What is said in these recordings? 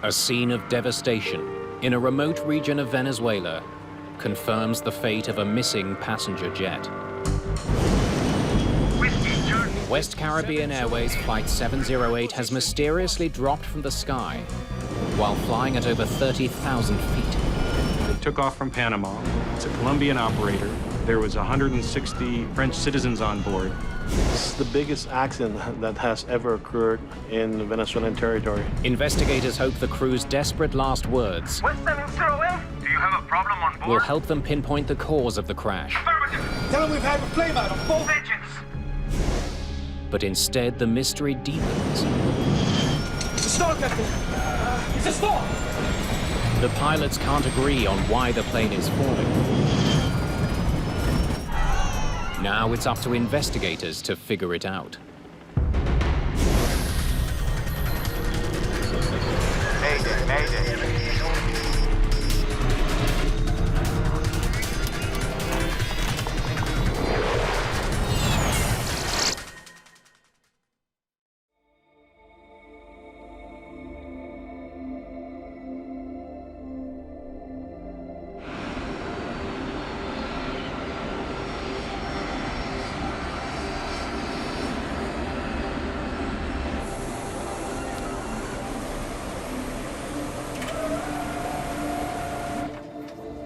A scene of devastation in a remote region of Venezuela confirms the fate of a missing passenger jet. West Caribbean Airways Flight 708 has mysteriously dropped from the sky while flying at over 30,000 feet. It took off from Panama. It's a Colombian operator. There was 160 French citizens on board. It's the biggest accident that has ever occurred in Venezuelan territory. Investigators hope the crew's desperate last words West 708, do you have a problem on board? will help them pinpoint the cause of the crash. Affirmative. Tell them we've had a flame out on both Vengeance. But instead, the mystery deepens. It's a storm, Captain. It's a storm. The pilots can't agree on why the plane is falling. Now it's up to investigators to figure it out. Mayday, Mayday.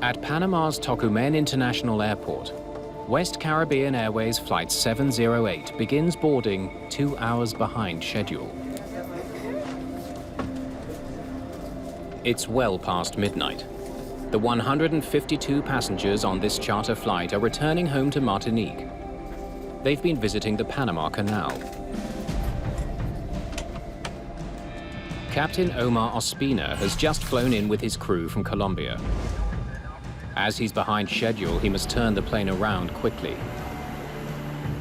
At Panama's Tocumen International Airport, West Caribbean Airways Flight 708 begins boarding 2 hours behind schedule. It's well past midnight. The 152 passengers on this charter flight are returning home to Martinique. They've been visiting the Panama Canal. Captain Omar Ospina has just flown in with his crew from Colombia. As he's behind schedule, he must turn the plane around quickly.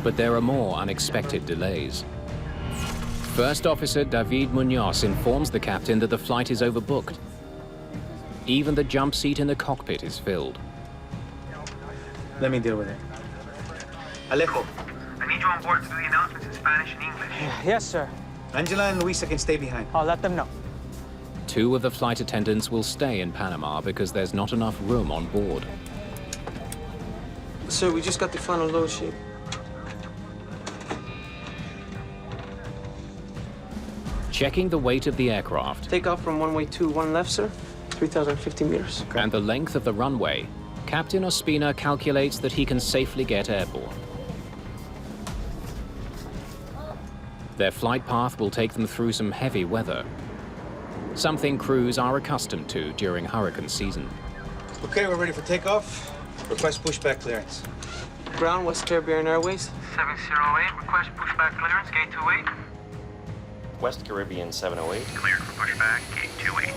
But there are more unexpected delays. First Officer David Munoz informs the captain that the flight is overbooked. Even the jump seat in the cockpit is filled. Let me deal with it. Alejo. I need you on board to do the announcements in Spanish and English. Yes, sir. Angela and Luisa can stay behind. I'll let them know. 2 of the flight attendants will stay in Panama because there's not enough room on board. Sir, we just got the final load sheet. Checking the weight of the aircraft Take off from runway 21 left, sir. 3,050 meters. and the length of the runway, Captain Ospina calculates that he can safely get airborne. Their flight path will take them through some heavy weather, something crews are accustomed to during hurricane season. Okay, we're ready for takeoff. Request pushback clearance. Ground, West Caribbean Airways. 708, request pushback clearance, gate 28. West Caribbean 708. Cleared for pushback, gate 28.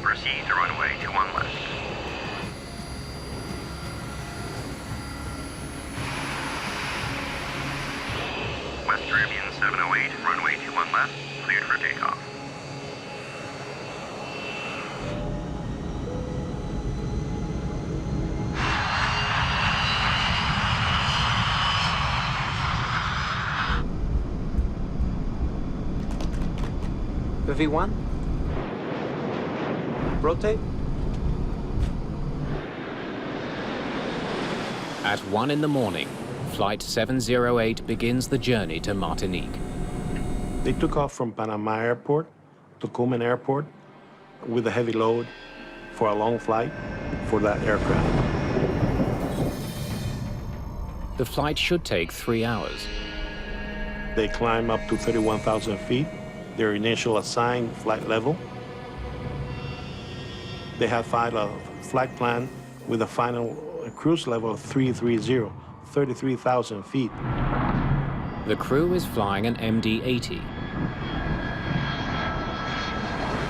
Proceed to runway 21 left. West Caribbean 708, runway 21 left, cleared for takeoff. The V1. Rotate. At 1 in the morning, Flight 708 begins the journey to Martinique. They took off from Panama Airport, Tocumen Airport, with a heavy load for a long flight for that aircraft. The flight should take 3 hours. They climb up to 31,000 feet, their initial assigned flight level. They had filed a flight plan with a final cruise level of 330, 33,000 feet. The crew is flying an MD-80.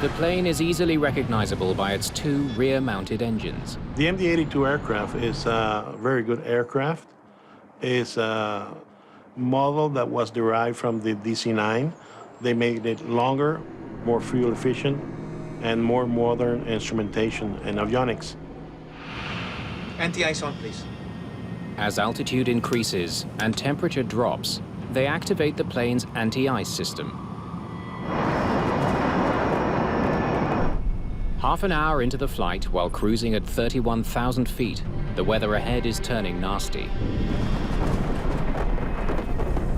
The plane is easily recognizable by its 2 rear-mounted engines. The MD-82 aircraft is a very good aircraft. It's a model that was derived from the DC-9. They made it longer, more fuel efficient, and more modern instrumentation and avionics. Anti-ice on, please. As altitude increases and temperature drops, they activate the plane's anti-ice system. Half an hour into the flight, while cruising at 31,000 feet, the weather ahead is turning nasty.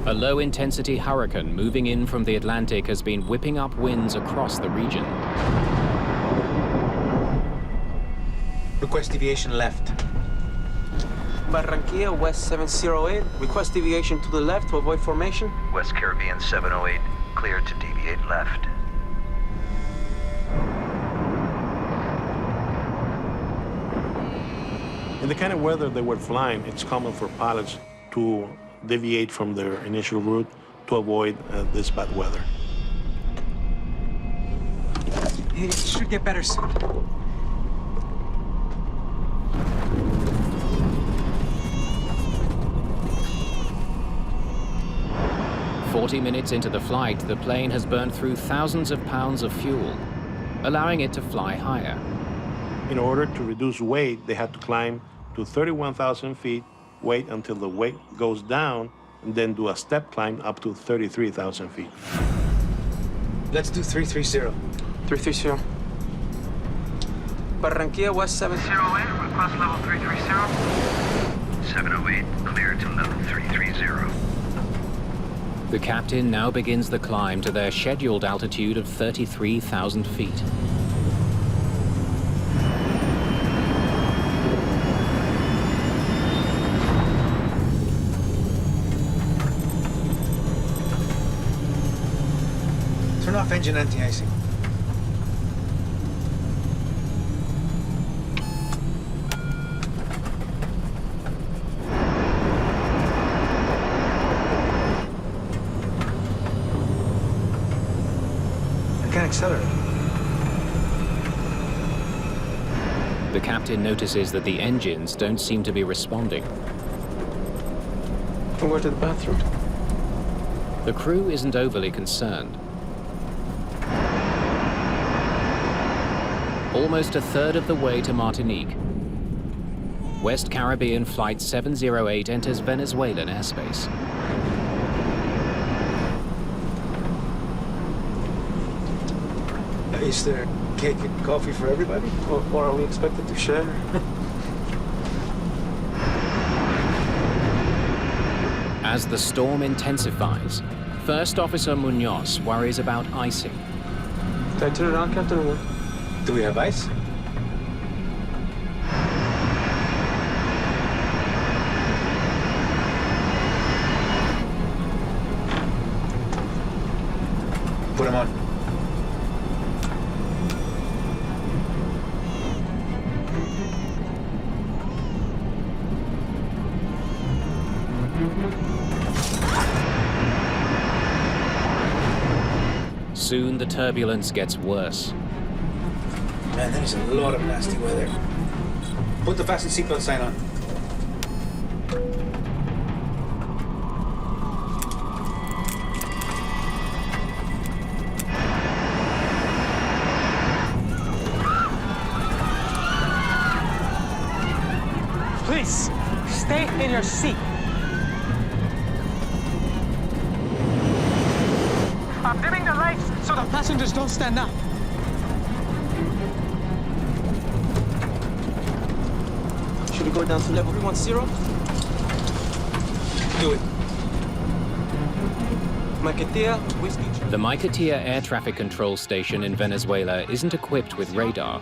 A low-intensity hurricane moving in from the Atlantic has been whipping up winds across the region. Request deviation left. Barranquilla, West 708. Request deviation to the left to avoid formation. West Caribbean 708, clear to deviate left. In the kind of weather they were flying, it's common for pilots to deviate from their initial route to avoid this bad weather. It should get better soon. "40 minutes into the flight, the plane has burned through thousands of pounds of fuel, allowing it to fly higher. In order to reduce weight, they had to climb to 31,000 feet, wait until the weight goes down, and then do a step climb up to 33,000 feet. Let's do 330. 330. Barranquilla, West 708. Request level 330. 708, clear to level 330. The captain now begins the climb to their scheduled altitude of 33,000 feet. Turn off engine anti-icing. I can't accelerate. The captain notices that the engines don't seem to be responding. Can go to the bathroom. The crew isn't overly concerned. Almost a third of the way to Martinique, West Caribbean Flight 708 enters Venezuelan airspace. Is there cake and coffee for everybody? Or are we expected to share? As the storm intensifies, First Officer Munoz worries about icing. Can I turn it on, Captain? Do we have ice? Put them on. Soon the turbulence gets worse. Man, there's a lot of nasty weather. Put the fasten seatbelt sign on. Please, stay in your seat. I'm dimming the lights so the passengers don't stand up. Should we go down to level 310? Do it. Maiquetía, Whiskey. The Mayday air traffic control station in Venezuela isn't equipped with radar.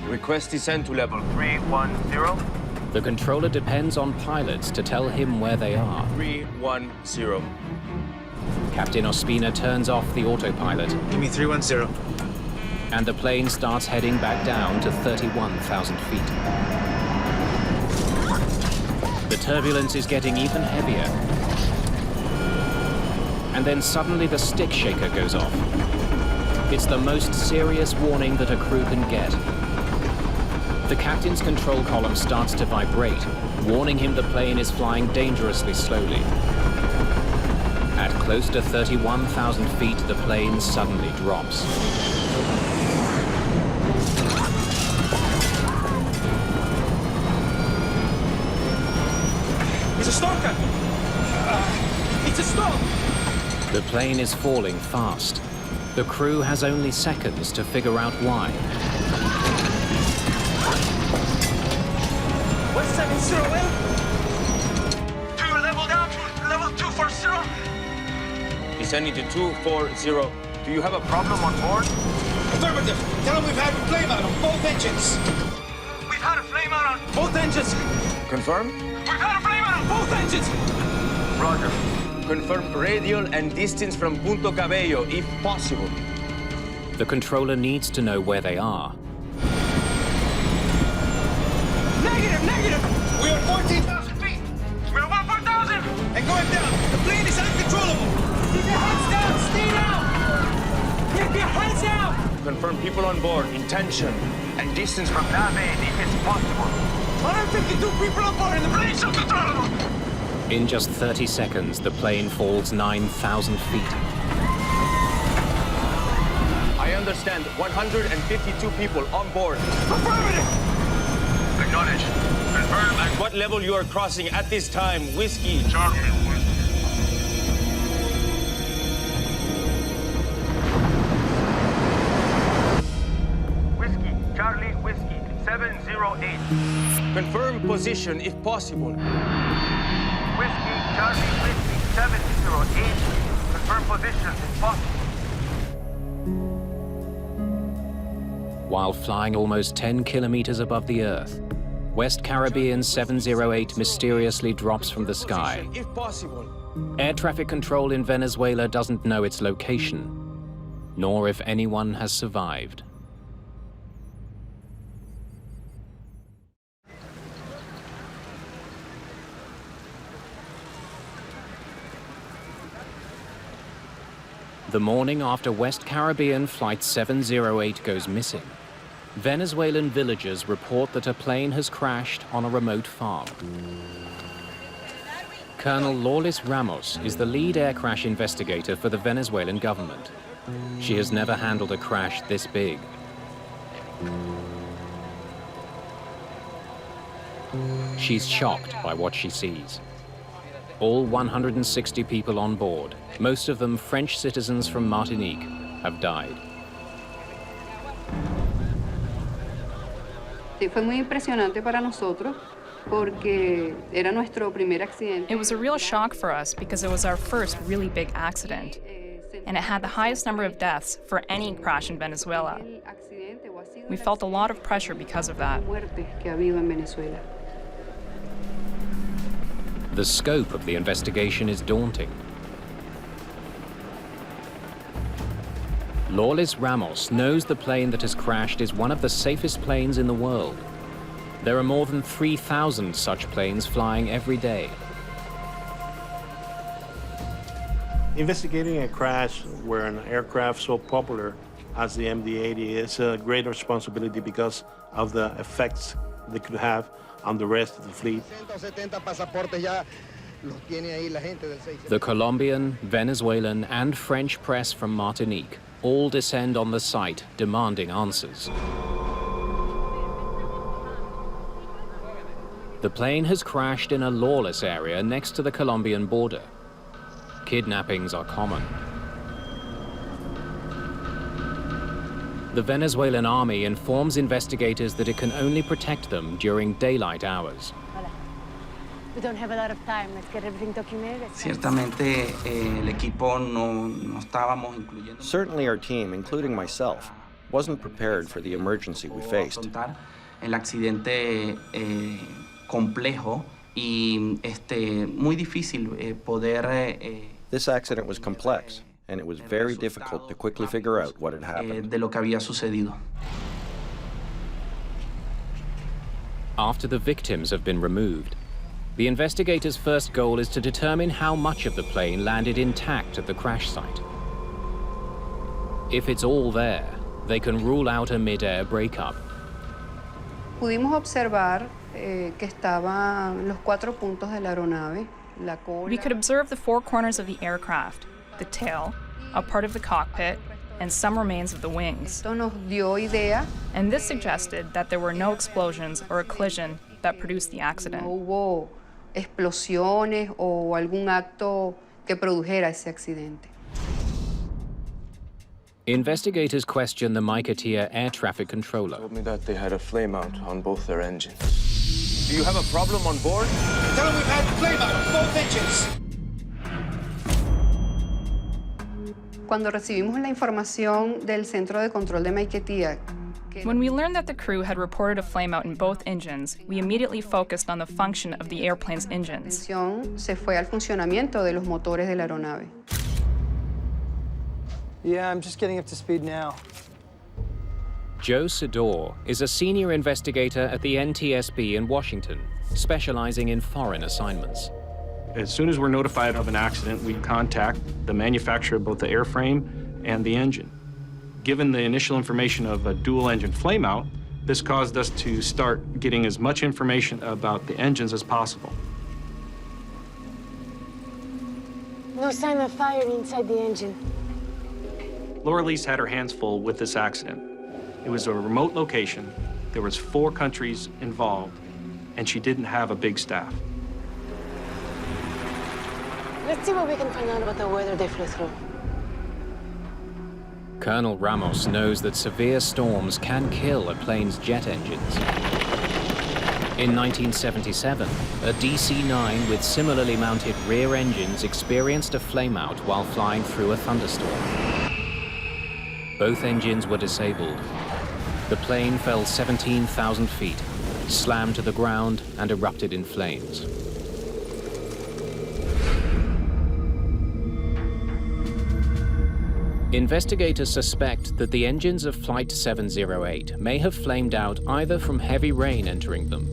Request descend to level 310. The controller depends on pilots to tell him where they are. 310. Captain Ospina turns off the autopilot, Give me 310. and the plane starts heading back down to 31,000 feet. The turbulence is getting even heavier. And then suddenly the stick shaker goes off. It's the most serious warning that a crew can get. The captain's control column starts to vibrate, warning him the plane is flying dangerously slowly. At close to 31,000 feet, the plane suddenly drops. It's a storm, Captain. It's The plane is falling fast. The crew has only seconds to figure out why. What's 708? Level down to level 240. Descending to 240. Do you have a problem on board? Affirmative. Tell them we've had a flame out on both engines. We've had a flame out on Both engines. Confirm? We've had a flame out on Both engines. Roger. Confirm radial and distance from Punto Cabello, if possible. The controller needs to know where they are. Negative. We are 14,000 feet We're about 4,000. and going down. The plane is uncontrollable. Keep your heads down. Stay down. Keep your heads down. Confirm people on board, intention, and distance from Nave, if it's possible. 152 people on board in the plane. Plane's uncontrollable. In just 30 seconds, the plane falls 9,000 feet. I understand 152 people on board. Affirmative. Acknowledge. Confirm At what level you are crossing at this time, Whiskey? Charlie. Whiskey, Charlie, Whiskey, 708. Confirm position if possible. Whiskey, Charlie, Whiskey, 708. Confirm position if possible. While flying almost 10 kilometers above the Earth, West Caribbean 708 mysteriously drops from the sky. Position if possible. Air traffic control in Venezuela doesn't know its location, nor if anyone has survived. The morning after West Caribbean Flight 708 goes missing, Venezuelan villagers report that a plane has crashed on a remote farm. Colonel Lourdes Ramos is the lead air crash investigator for the Venezuelan government. She has never handled a crash this big. She's shocked by what she sees. All 160 people on board, most of them French citizens from Martinique, have died. Fue muy impresionante para nosotros porque era nuestro primer accidente. It was a real shock for us because it was our first really big accident, and it had the highest number of deaths for any crash in Venezuela. We felt a lot of pressure because of that. The scope of the investigation is daunting. Lourdes Ramos knows the plane that has crashed is one of the safest planes in the world. There are more than 3,000 such planes flying every day. Investigating a crash where an aircraft so popular as the MD-80 is a great responsibility because of the effects they could have on the rest of the fleet. The Colombian, Venezuelan, and French press from Martinique all descend on the site demanding answers. The plane has crashed in a lawless area next to the Colombian border. Kidnappings are common. The Venezuelan army informs investigators that it can only protect them during daylight hours. We don't have a lot of time. Let's get everything documented. Ciertamente, el equipo no estábamos incluyendo. Certainly our team, including myself, wasn't prepared for the emergency we faced. El accidente complejo y muy difícil poder. This accident was complex, and it was very difficult to quickly figure out what had happened. De lo que había sucedido. After the victims have been removed, the investigators' first goal is to determine how much of the plane landed intact at the crash site. If it's all there, they can rule out a mid-air breakup. Pudimos observar que estaban los 4 puntos de la aeronave, la cola. We could observe the 4 corners of the aircraft, the tail, a part of the cockpit, and some remains of the wings. Esto nos dio idea. And this suggested that there were no explosions or a collision that produced the accident. No hubo explosiones o algún acto que produjera ese accidente. Investigators question the Maiquetía air traffic controller. Told me that they had a flameout on both their engines. Do you have a problem on board? Tell them we've had flameout on both engines. Cuando recibimos la información del Centro de Control de Maiquetía, when we learned that the crew had reported a flameout in both engines, we immediately focused on the function of the airplane's engines. Se fue al funcionamiento de los motores de la aeronave. Yeah, I'm just getting up to speed now. Joe Sidor is a senior investigator at the NTSB in Washington, specializing in foreign assignments. As soon as we're notified of an accident, we contact the manufacturer of both the airframe and the engine. Given the initial information of a dual-engine flameout, this caused us to start getting as much information about the engines as possible. No sign of fire inside the engine. Laura Lee's had her hands full with this accident. It was a remote location, there was 4 countries involved, and she didn't have a big staff. Let's see what we can find out about the weather they flew through. Colonel Ramos knows that severe storms can kill a plane's jet engines. In 1977, a DC-9 with similarly mounted rear engines experienced a flameout while flying through a thunderstorm. Both engines were disabled. The plane fell 17,000 feet, slammed to the ground, and erupted in flames. Investigators suspect that the engines of Flight 708 may have flamed out either from heavy rain entering them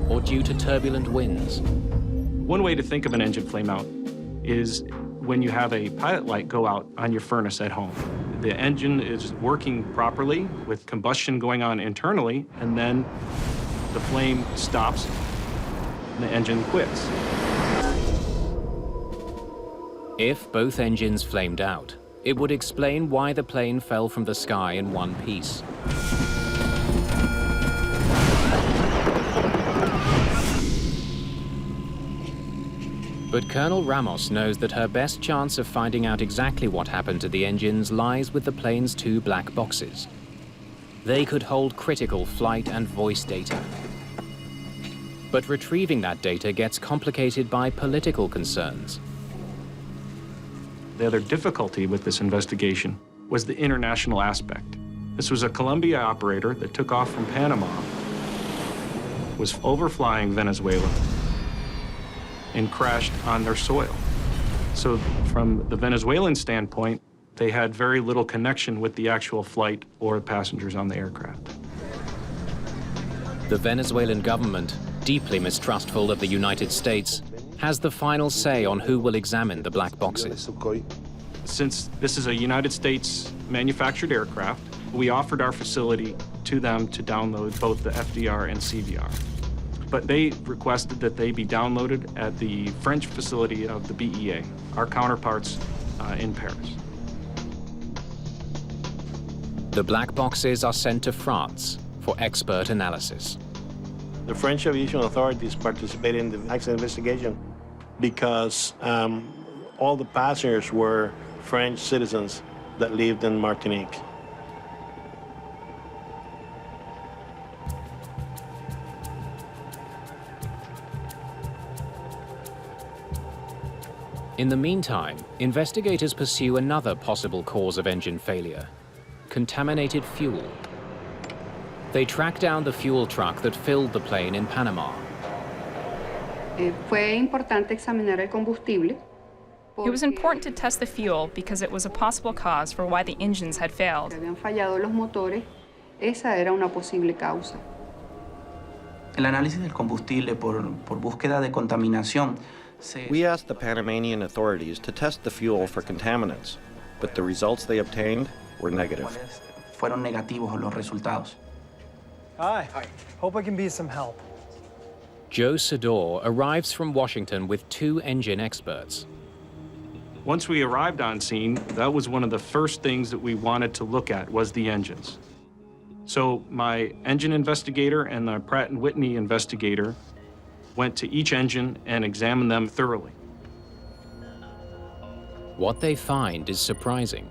or due to turbulent winds. One way to think of an engine flameout is when you have a pilot light go out on your furnace at home. The engine is working properly with combustion going on internally, and then the flame stops and the engine quits. If both engines flamed out, it would explain why the plane fell from the sky in one piece. But Colonel Ramos knows that her best chance of finding out exactly what happened to the engines lies with the plane's 2 black boxes. They could hold critical flight and voice data. But retrieving that data gets complicated by political concerns. The other difficulty with this investigation was the international aspect. This was a Colombia operator that took off from Panama, was overflying Venezuela, and crashed on their soil. So from the Venezuelan standpoint, they had very little connection with the actual flight or passengers on the aircraft. The Venezuelan government, deeply mistrustful of the United States, has the final say on who will examine the black boxes. Since this is a United States manufactured aircraft, we offered our facility to them to download both the FDR and CVR. But they requested that they be downloaded at the French facility of the BEA, our counterparts in Paris. The black boxes are sent to France for expert analysis. The French aviation authorities participated in the accident investigation because all the passengers were French citizens that lived in Martinique. In the meantime, investigators pursue another possible cause of engine failure: contaminated fuel. They track down the fuel truck that filled the plane in Panama. Fue importante examinar el combustible. It was important to test the fuel because it was a possible cause for why the engines had failed. Habían fallado los motores. Esa era una posible causa. El análisis del combustible por búsqueda de contaminación. We asked the Panamanian authorities to test the fuel for contaminants, but the results they obtained were negative. Fueron negativos los resultados. Hi. Hope I can be some help. Joe Sidor arrives from Washington with 2 engine experts. Once we arrived on scene, that was one of the first things that we wanted to look at was the engines. So my engine investigator and the Pratt & Whitney investigator went to each engine and examined them thoroughly. What they find is surprising.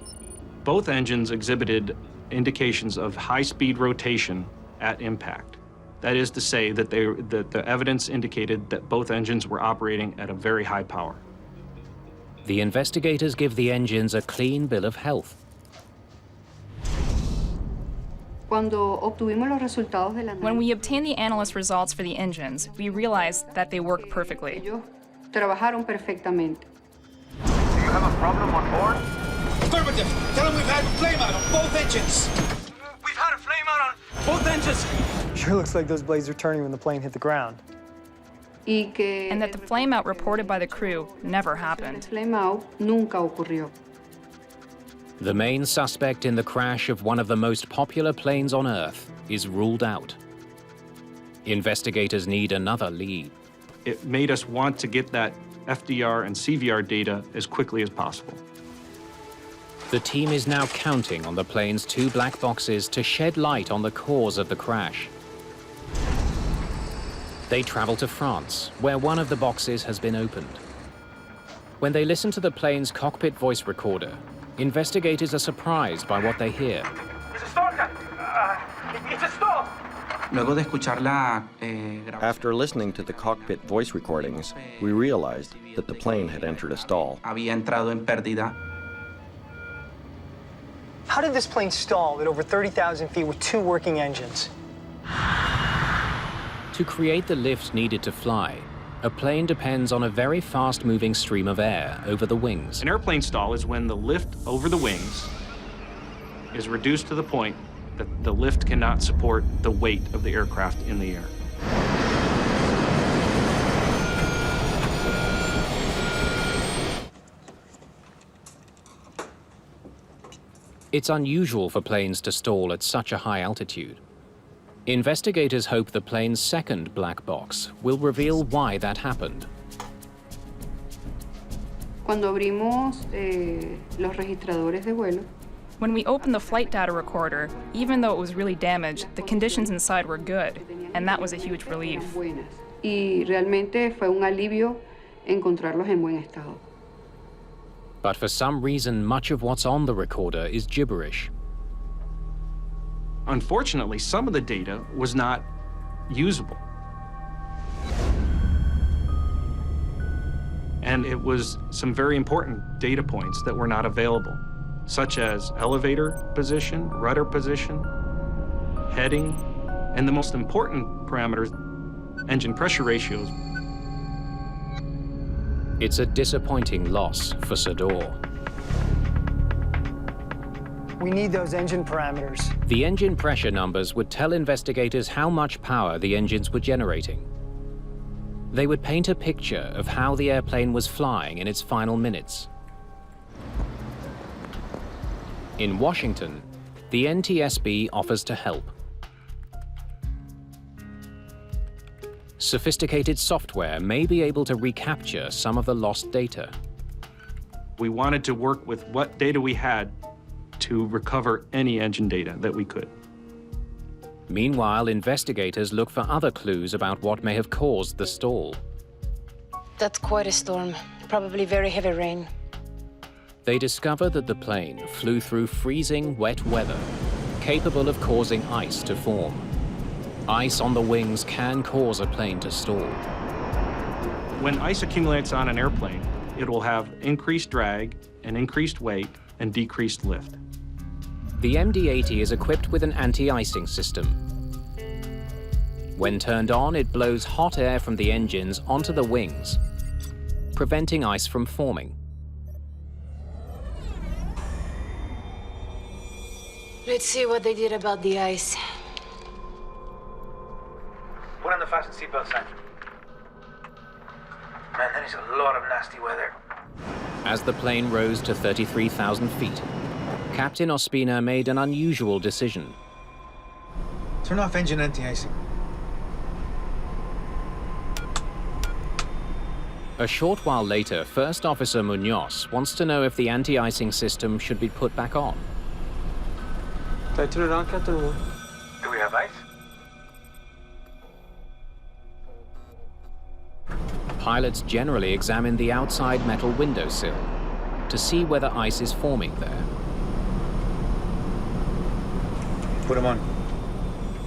Both engines exhibited indications of high-speed rotation at impact. That is to say that the evidence indicated that both engines were operating at a very high power. The investigators give the engines a clean bill of health. When we obtained the analyst results for the engines, we realized that they worked perfectly. Trabajaron perfectamente. Do you have a problem on board? Affirmative. Tell them we've had a flameout on both engines. We've had a flameout on both engines. Sure looks like those blades are turning when the plane hit the ground. And that the flameout reported by the crew never happened. Flameout nunca ocurrió. The main suspect in the crash of one of the most popular planes on Earth is ruled out. Investigators need another lead. It made us want to get that FDR and CVR data as quickly as possible. The team is now counting on the plane's 2 black boxes to shed light on the cause of the crash. They travel to France, where one of the boxes has been opened. When they listen to the plane's cockpit voice recorder, investigators are surprised by what they hear. It's a stall, Captain. It's a stall. Luego de escucharla, After listening to the cockpit voice recordings, we realized that the plane had entered a stall. había entrado en pérdida. How did this plane stall at over 30,000 feet with 2 working engines? To create the lift needed to fly, a plane depends on a very fast-moving stream of air over the wings. An airplane stall is when the lift over the wings is reduced to the point that the lift cannot support the weight of the aircraft in the air. It's unusual for planes to stall at such a high altitude. Investigators hope the plane's second black box will reveal why that happened. Cuando abrimos los registradores de vuelo, When we opened the flight data recorder, even though it was really damaged, the conditions inside were good, and that was a huge relief. buenas. Y realmente fue un alivio encontrarlos en buen estado. But for some reason, much of what's on the recorder is gibberish. Unfortunately, some of the data was not usable. And it was some very important data points that were not available, such as elevator position, rudder position, heading, and the most important parameters, engine pressure ratios. It's a disappointing loss for Sador. We need those engine parameters. The engine pressure numbers would tell investigators how much power the engines were generating. They would paint a picture of how the airplane was flying in its final minutes. In Washington, the NTSB offers to help. Sophisticated software may be able to recapture some of the lost data. We wanted to work with what data we had to recover any engine data that we could. Meanwhile, investigators look for other clues about what may have caused the stall. That's quite a storm. Probably very heavy rain. They discover that the plane flew through freezing, wet weather, capable of causing ice to form. Ice on the wings can cause a plane to stall. When ice accumulates on an airplane, it will have increased drag and increased weight and decreased lift. The MD-80 is equipped with an anti-icing system. When turned on, it blows hot air from the engines onto the wings, preventing ice from forming. Let's see what they did about the ice. Put on the fasten seatbelt sign. Man, that is a lot of nasty weather. As the plane rose to 33,000 feet, Captain Ospina made an unusual decision. Turn off engine anti-icing. A short while later, First Officer Munoz wants to know if the anti-icing system should be put back on. Did I turn it on, Captain? Do we have ice? Pilots generally examine the outside metal windowsill to see whether ice is forming there. Put him on.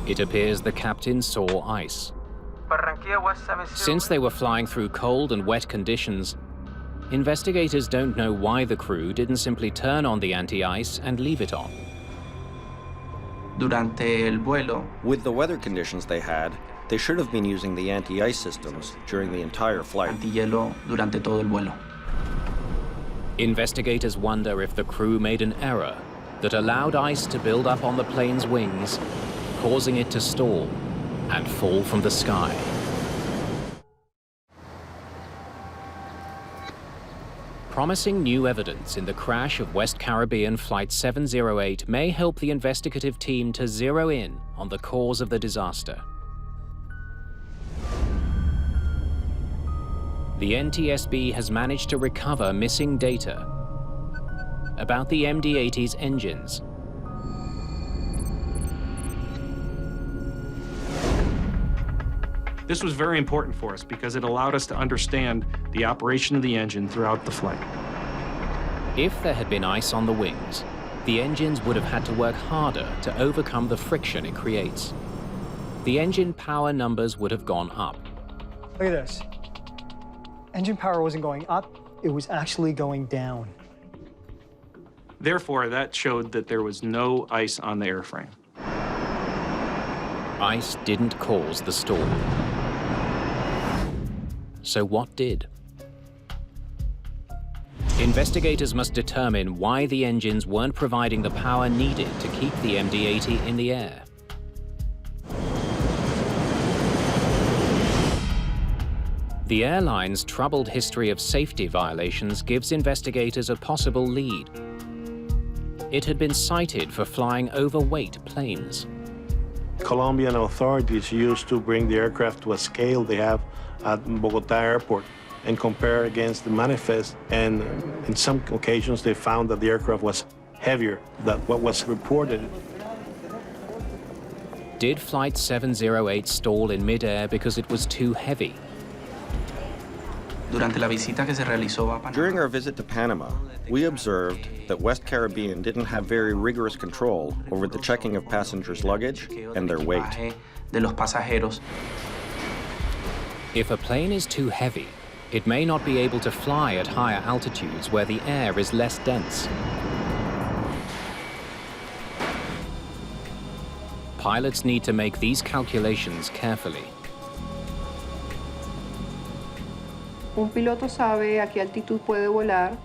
It appears the captain saw ice. Since they were flying through cold and wet conditions, investigators don't know why the crew didn't simply turn on the anti-ice and leave it on. Durante el vuelo, With the weather conditions they had, they should have been using the anti-ice systems during the entire flight. antihielo durante todo el vuelo. Investigators wonder if the crew made an error that allowed ice to build up on the plane's wings, causing it to stall and fall from the sky. Promising new evidence in the crash of West Caribbean Flight 708 may help the investigative team to zero in on the cause of the disaster. The NTSB has managed to recover missing data about the MD-80's engines. This was very important for us because it allowed us to understand the operation of the engine throughout the flight. If there had been ice on the wings, the engines would have had to work harder to overcome the friction it creates. The engine power numbers would have gone up. Look at this. Engine power wasn't going up, it was actually going down. Therefore, that showed that there was no ice on the airframe. Ice didn't cause the stall. So what did? Investigators must determine why the engines weren't providing the power needed to keep the MD-80 in the air. The airline's troubled history of safety violations gives investigators a possible lead. It had been cited for flying overweight planes. Colombian authorities used to bring the aircraft to a scale they have at Bogota Airport and compare against the manifest, and in some occasions they found that the aircraft was heavier than what was reported. Did Flight 708 stall in midair because it was too heavy? Durante la visita que se realizó a Panamá, During our visit to Panama, we observed that West Caribbean didn't have very rigorous control over the checking of passengers' luggage and their weight. de los pasajeros. If a plane is too heavy, it may not be able to fly at higher altitudes where the air is less dense. Pilots need to make these calculations carefully. Un piloto sabe a qué altitud puede volar,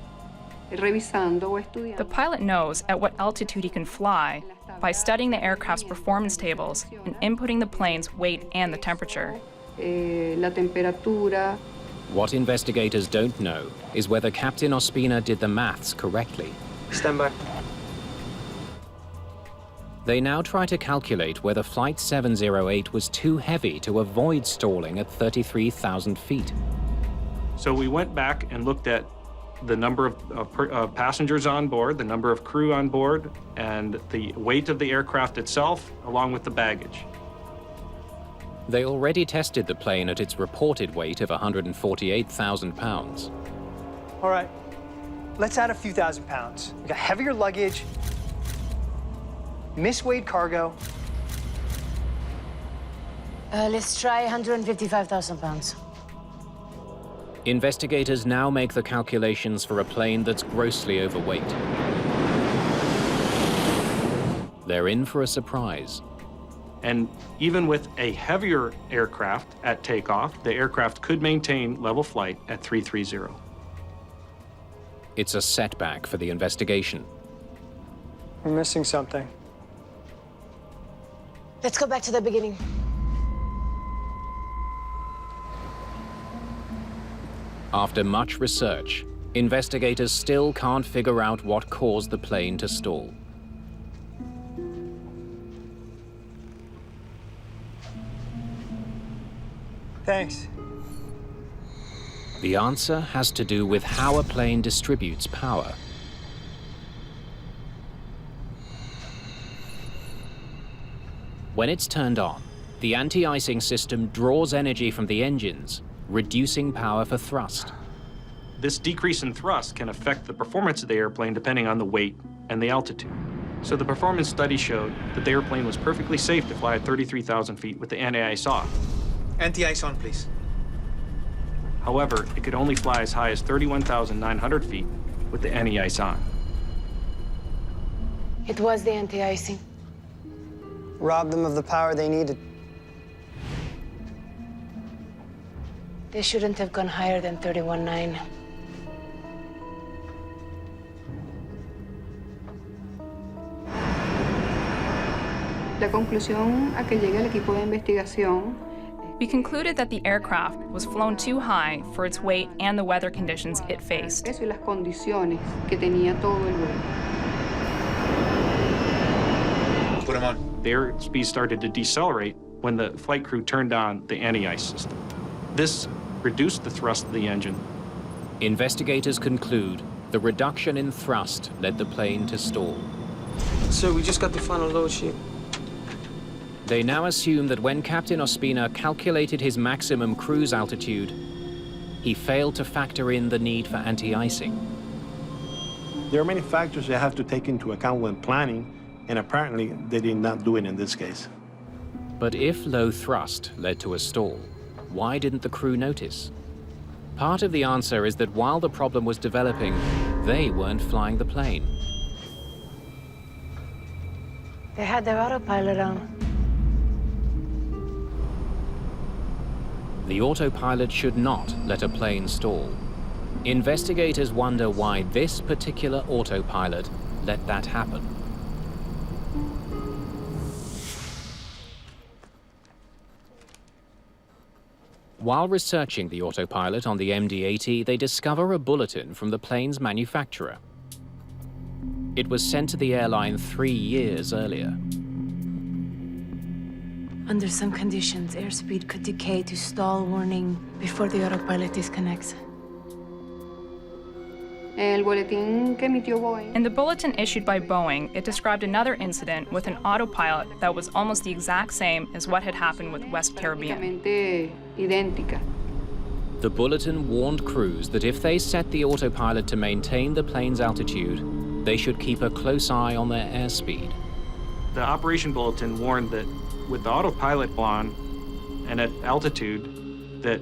revisando o estudiando. The pilot knows at what altitude he can fly by studying the aircraft's performance tables and inputting the plane's weight and the temperature. La temperatura. What investigators don't know is whether Captain Ospina did the maths correctly. Stand by. They now try to calculate whether Flight 708 was too heavy to avoid stalling at 33,000 feet. So we went back and looked at the number of passengers on board, the number of crew on board, and the weight of the aircraft itself, along with the baggage. They already tested the plane at its reported weight of 148,000 pounds. All right, let's add a few thousand pounds. We got heavier luggage, misweighed cargo. Let's try 155,000 pounds. Investigators now make the calculations for a plane that's grossly overweight. They're in for a surprise. And even with a heavier aircraft at takeoff, the aircraft could maintain level flight at 330. It's a setback for the investigation. We're missing something. Let's go back to the beginning. After much research, investigators still can't figure out what caused the plane to stall. Thanks. The answer has to do with how a plane distributes power. When it's turned on, the anti-icing system draws energy from the engines, reducing power for thrust. This decrease in thrust can affect the performance of the airplane depending on the weight and the altitude. So the performance study showed that the airplane was perfectly safe to fly at 33,000 feet with the anti-ice off. Anti-ice on, please. However, it could only fly as high as 31,900 feet with the anti-ice on. It was the anti-icing. Robbed them of the power they needed. They shouldn't have gone higher than 31.9. La conclusión a que llega el equipo de investigación. We concluded that the aircraft was flown too high for its weight and the weather conditions it faced. Eso y las condiciones que tenía todo el vuelo. Put them on. The airspeed started to decelerate when the flight crew turned on the anti-ice system. This reduced the thrust of the engine. Investigators conclude the reduction in thrust led the plane to stall. Sir, we just got the final load sheet. They now assume that when Captain Ospina calculated his maximum cruise altitude, he failed to factor in the need for anti-icing. There are many factors they have to take into account when planning, and apparently they did not do it in this case. But if low thrust led to a stall, why didn't the crew notice? Part of the answer is that while the problem was developing, they weren't flying the plane. They had their autopilot on. The autopilot should not let a plane stall. Investigators wonder why this particular autopilot let that happen. While researching the autopilot on the MD-80, they discover a bulletin from the plane's manufacturer. It was sent to the airline 3 years earlier. Under some conditions, airspeed could decay to stall warning before the autopilot disconnects. El boletín que emitió Boeing. In the bulletin issued by Boeing, it described another incident with an autopilot that was almost the exact same as what had happened with West Caribbean. Idéntica. The bulletin warned crews that if they set the autopilot to maintain the plane's altitude, they should keep a close eye on their airspeed. The operation bulletin warned that with the autopilot on and at altitude, that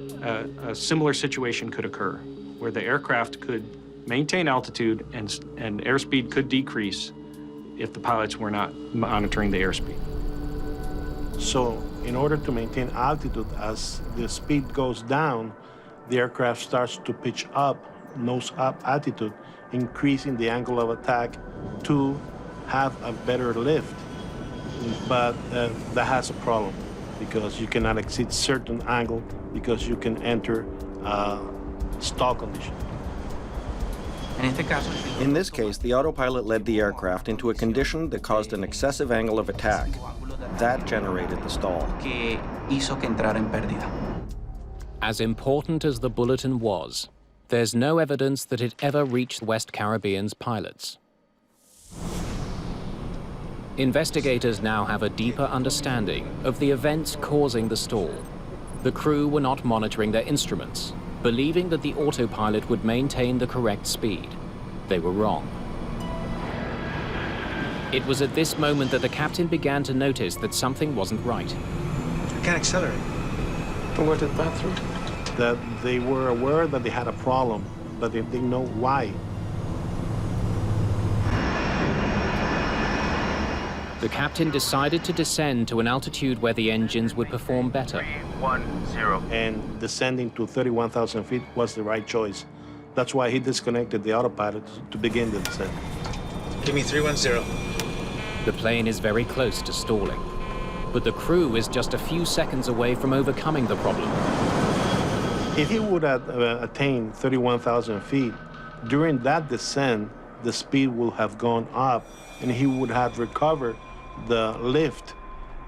a similar situation could occur, where the aircraft could maintain altitude and airspeed could decrease if the pilots were not monitoring the airspeed. So in order to maintain altitude, as the speed goes down, the aircraft starts to pitch up, nose up altitude, increasing the angle of attack to have a better lift. But that has a problem because you cannot exceed certain angle because you can enter stall condition. In this case, the autopilot led the aircraft into a condition that caused an excessive angle of attack. That generated the stall. As important as the bulletin was, there's no evidence that it ever reached West Caribbean's pilots. Investigators now have a deeper understanding of the events causing the stall. The crew were not monitoring their instruments, believing that the autopilot would maintain the correct speed. They were wrong. It was at this moment that the captain began to notice that something wasn't right. We can't accelerate. Go to the bathroom. That they were aware that they had a problem, but they didn't know why. The captain decided to descend to an altitude where the engines would perform better. 310. And descending to 31,000 feet was the right choice. That's why he disconnected the autopilot to begin the descent. Give me 310. The plane is very close to stalling, but the crew is just a few seconds away from overcoming the problem. If he would have attained 31,000 feet, during that descent, the speed would have gone up and he would have recovered the lift,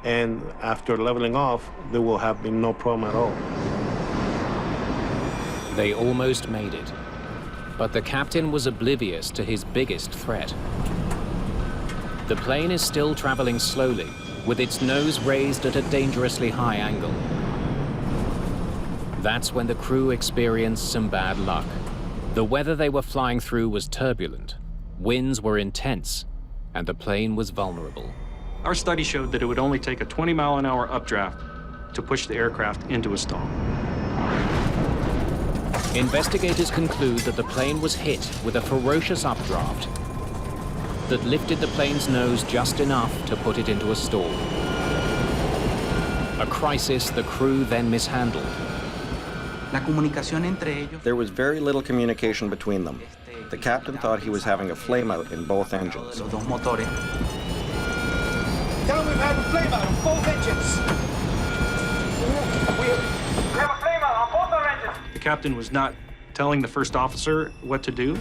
and after leveling off, there will have been no problem at all. They almost made it, but the captain was oblivious to his biggest threat. The plane is still traveling slowly, with its nose raised at a dangerously high angle. That's when the crew experienced some bad luck. The weather they were flying through was turbulent. Winds were intense, and the plane was vulnerable. Our study showed that it would only take a 20-mile-an-hour updraft to push the aircraft into a stall. Investigators conclude that the plane was hit with a ferocious updraft that lifted the plane's nose just enough to put it into a stall. A crisis the crew then mishandled. There was very little communication between them. The captain thought he was having a flameout in both engines. Tell them we've had a flameout on both engines. We have a flameout on both our engines. The captain was not telling the first officer what to do.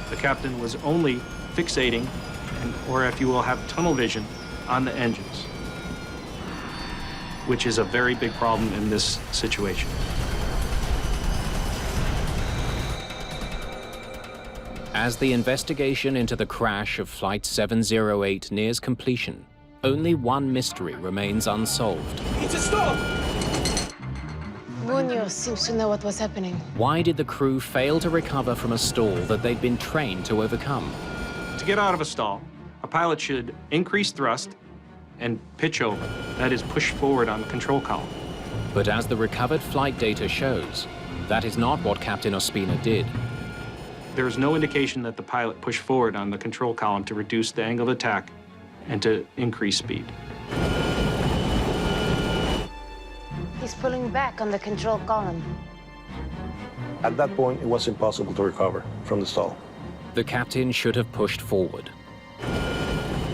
The captain was only fixating, or if you will, have tunnel vision on the engines, which is a very big problem in this situation. As the investigation into the crash of Flight 708 nears completion, only one mystery remains unsolved. It's a stall! Munoz seems to know what was happening. Why did the crew fail to recover from a stall that they'd been trained to overcome? To get out of a stall, a pilot should increase thrust and pitch over, that is, push forward on the control column. But as the recovered flight data shows, that is not what Captain Ospina did. There is no indication that the pilot pushed forward on the control column to reduce the angle of attack and to increase speed. He's pulling back on the control column. At that point, it was impossible to recover from the stall. The captain should have pushed forward.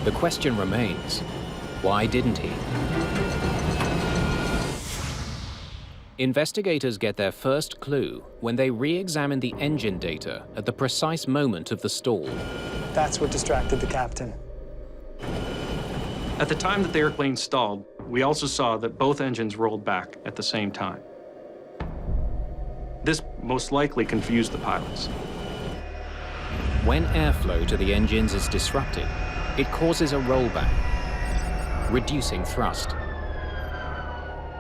The question remains, why didn't he? Investigators get their first clue when they re-examine the engine data at the precise moment of the stall. That's what distracted the captain. At the time that the airplane stalled, we also saw that both engines rolled back at the same time. This most likely confused the pilots. When airflow to the engines is disrupted, it causes a rollback, reducing thrust.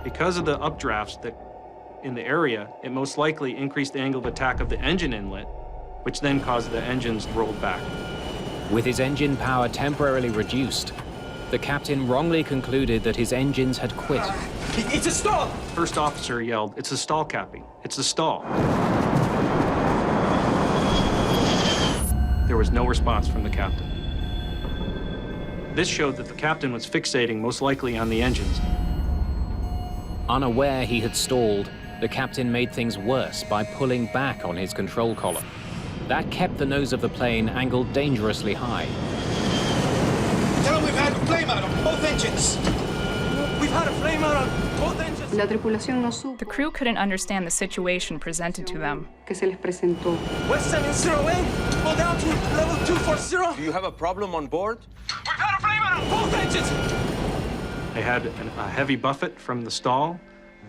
Because of the updrafts that in the area, it most likely increased the angle of attack of the engine inlet, which then caused the engines to roll back. With his engine power temporarily reduced, the captain wrongly concluded that his engines had quit. It's a stall! First officer yelled, "It's a stall, Cappy. It's a stall." There was no response from the captain. This showed that the captain was fixating most likely on the engines. Unaware he had stalled, the captain made things worse by pulling back on his control column. That kept the nose of the plane angled dangerously high. Tell them we've had a flameout on both engines. We've had a flameout on both engines. La tripulación no supo The crew couldn't understand the situation presented to them. que se les presentó. West 708, go down to level 240. Do you have a problem on board? We've had a flameout on both engines. They had a heavy buffet from the stall.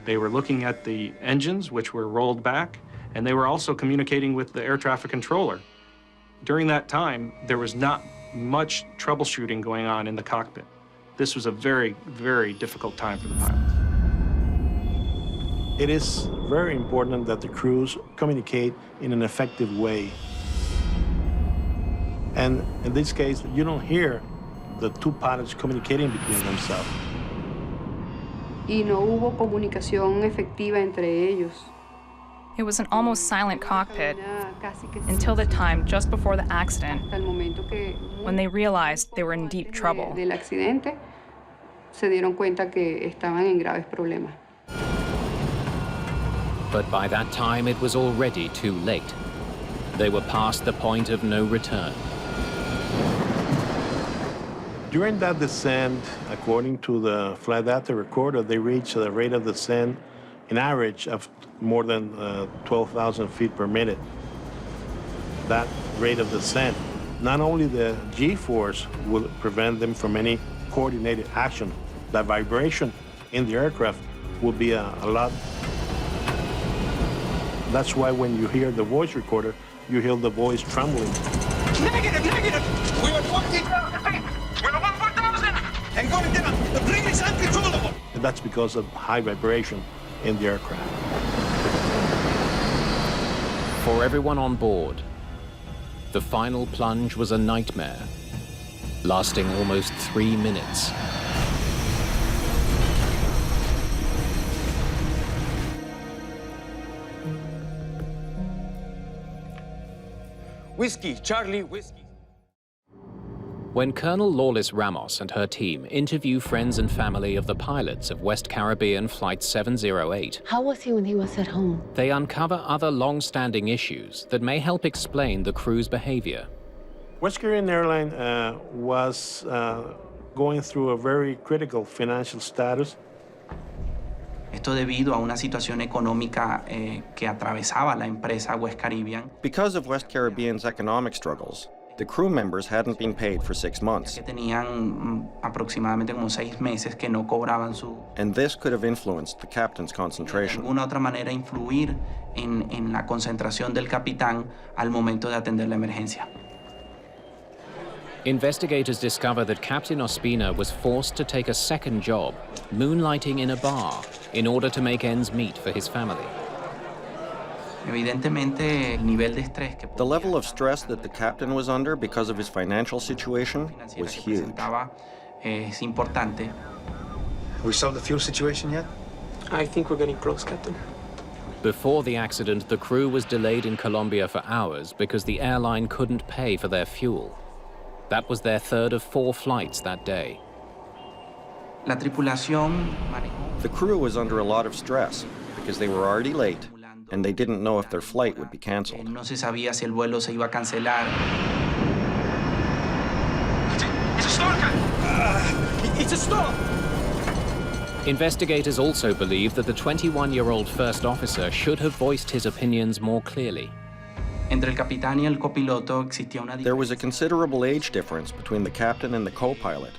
They were looking at the engines, which were rolled back, and they were also communicating with the air traffic controller. During that time, there was not much troubleshooting going on in the cockpit. This was a very, very difficult time for the pilots. It is very important that the crews communicate in an effective way. And in this case, you don't hear the two pilots communicating between themselves. Y no hubo comunicación efectiva entre ellos. It was an almost silent cockpit until the time just before the accident, when they realized they were in deep trouble. Del accidente, se dieron cuenta que estaban en graves problemas. But by that time, it was already too late. They were past the point of no return. During that descent, according to the flight data recorder, they reached a rate of descent, an average of more than 12,000 feet per minute. That rate of descent, not only the G-force will prevent them from any coordinated action, the vibration in the aircraft will be a lot. That's why when you hear the voice recorder, you hear the voice trembling. Negative, negative. We were 14,000 feet. We're above 4,000. And going down. The plane is uncontrollable. And that's because of high vibration in the aircraft. For everyone on board, The final plunge was a nightmare, lasting almost 3 minutes. Whiskey, Charlie, whiskey. When Colonel Lawless Ramos and her team interview friends and family of the pilots of West Caribbean Flight 708, How was he when he was at home? they uncover other long-standing issues that may help explain the crew's behavior. West Caribbean Airline was going through a very critical financial status. Esto debido a una situación económica que atravesaba la empresa West Caribbean. Because of West Caribbean's economic struggles, the crew members hadn't been paid for 6 months. Que tenían aproximadamente como 6 meses que no cobraban su. And this could have influenced the captain's concentration. De alguna otra manera influir en la concentración del capitán al momento de atender la emergencia. Investigators discover that Captain Ospina was forced to take a second job, moonlighting in a bar, in order to make ends meet for his family. Evidentemente, el nivel de estrés que The level of stress that the captain was under because of his financial situation was huge. Es importante. Have we solved the fuel situation yet? I think we're getting close, Captain. Before the accident, the crew was delayed in Colombia for hours because the airline couldn't pay for their fuel. That was their third of 4 flights that day. La tripulación The crew was under a lot of stress because they were already late and they didn't know if their flight would be canceled. No se sabía si el vuelo se iba a cancelar. It's a storm, Captain! It's a storm! Investigators also believe that the 21-year-old first officer should have voiced his opinions more clearly. Entre el capitán y el copiloto existía una There was a considerable age difference between the captain and the co-pilot,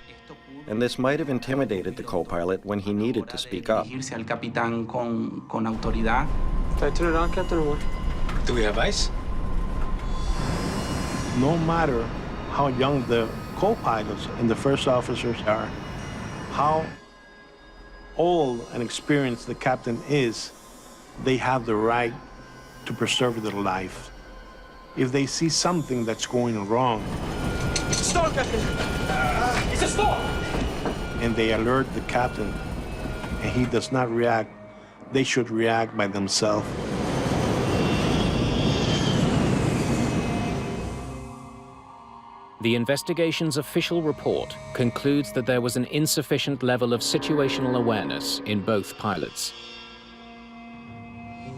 and this might have intimidated the co-pilot when he needed to speak up. dirigirse al capitán con autoridad. Did I turn it on, Captain, or what? Do we have ice? No matter how young the co-pilots and the first officers are, how old and experienced the captain is, they have the right to preserve their life. If they see something that's going wrong, It's a storm, Captain! It's a storm! and they alert the captain, and he does not react, they should react by themselves. The investigation's official report concludes that there was an insufficient level of situational awareness in both pilots.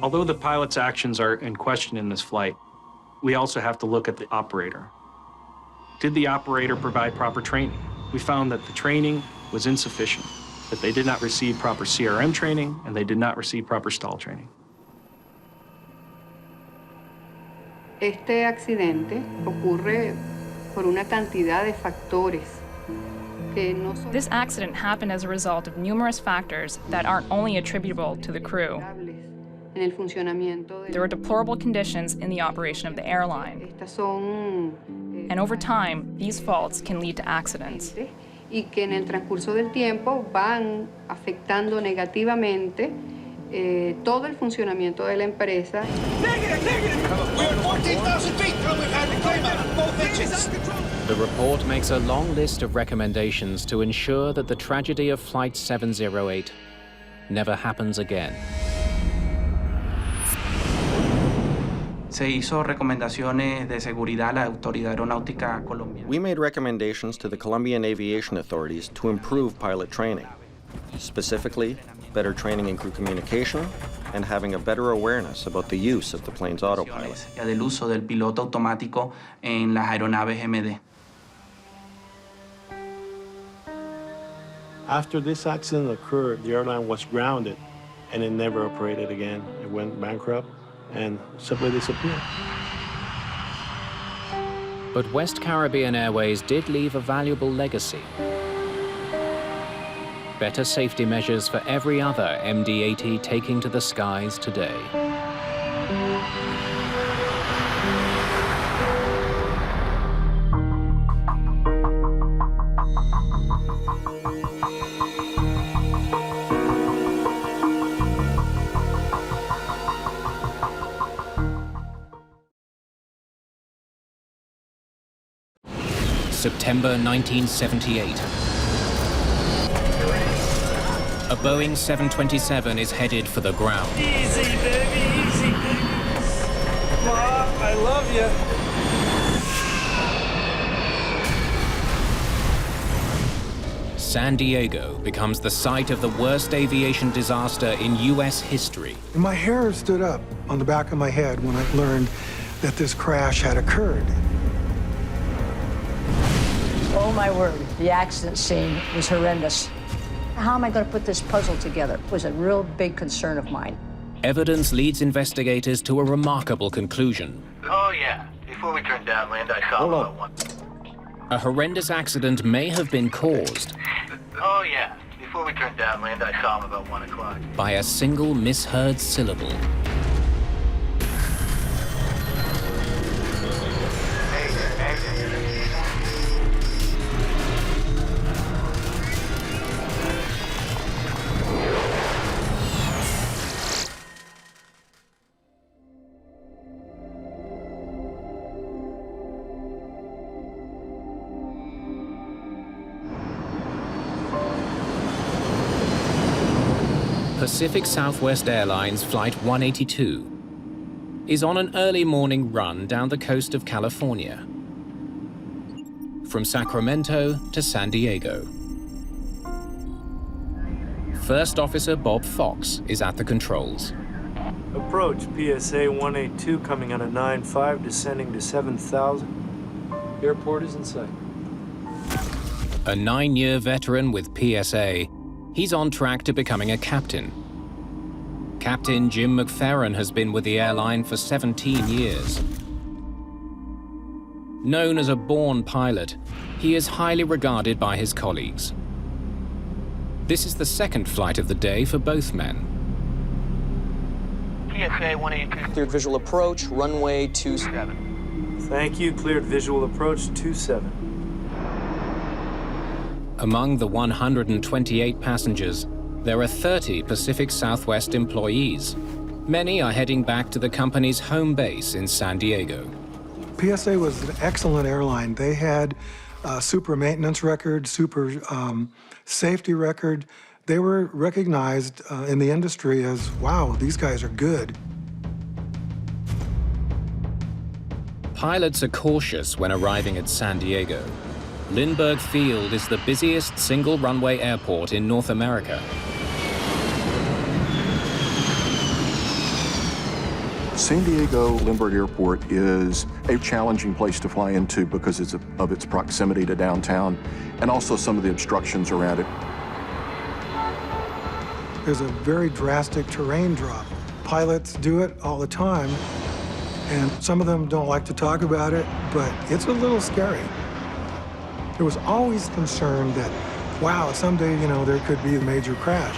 Although the pilot's actions are in question in this flight, we also have to look at the operator. Did the operator provide proper training? We found that the training was insufficient, that they did not receive proper CRM training and they did not receive proper stall training. Este accidente ocurre por una cantidad de factores que no son This accident happened as a result of numerous factors that aren't only attributable to the crew. en el funcionamiento de There were deplorable conditions in the operation of the airline. Estas son And over time, these faults can lead to accidents. y que en el transcurso del tiempo van afectando negativamente todo el funcionamiento de la empresa. Negative! Negative! We're at 14,000 feet and we've had to climb out both engines. The report makes a long list of recommendations to ensure that the tragedy of Flight 708 never happens again. Se hizo recomendaciones de seguridad a la Autoridad Aeronáutica Colombiana. We made recommendations to the Colombian aviation authorities to improve pilot training, specifically better training in crew communication and having a better awareness about the use of the plane's autopilot. Del uso del piloto automático en las aeronaves MD. After this accident occurred, the airline was grounded and it never operated again. It went bankrupt and simply disappeared. But West Caribbean Airways did leave a valuable legacy. Better safety measures for every other MD-80 taking to the skies today. September 1978. A Boeing 727 is headed for the ground. Easy, baby, easy, baby. Ma, I love you. San Diego becomes the site of the worst aviation disaster in U.S. history. My hair stood up on the back of my head when I learned that this crash had occurred. Oh, my word, the accident scene was horrendous. How am I going to put this puzzle together? It was a real big concern of mine. Evidence leads investigators to a remarkable conclusion. Oh, yeah. Before we turned downwind, I saw about one. A horrendous accident may have been caused Oh, yeah. Before we turned downwind, I saw him about 1 o'clock. by a single misheard syllable. Pacific Southwest Airlines Flight 182 is on an early morning run down the coast of California, from Sacramento to San Diego. First Officer Bob Fox is at the controls. Approach, PSA 182 coming on a 9.5, descending to 7,000. Airport is in sight. A 9-year veteran with PSA, he's on track to becoming a captain. Captain Jim McFerrin has been with the airline for 17 years. Known as a born pilot, he is highly regarded by his colleagues. This is the second flight of the day for both men. PSA 182. Cleared visual approach, runway 27. Thank you, cleared visual approach 27. Among the 128 passengers, there are 30 Pacific Southwest employees. Many are heading back to the company's home base in San Diego. PSA was an excellent airline. They had a super maintenance record, super safety record. They were recognized in the industry as, wow, these guys are good. Pilots are cautious when arriving at San Diego. Lindbergh Field is the busiest single runway airport in North America. San Diego Lindbergh Airport is a challenging place to fly into because of its proximity to downtown and also some of the obstructions around it. There's a very drastic terrain drop. Pilots do it all the time, and some of them don't like to talk about it, but it's a little scary. There was always concern that, wow, someday, you know, there could be a major crash.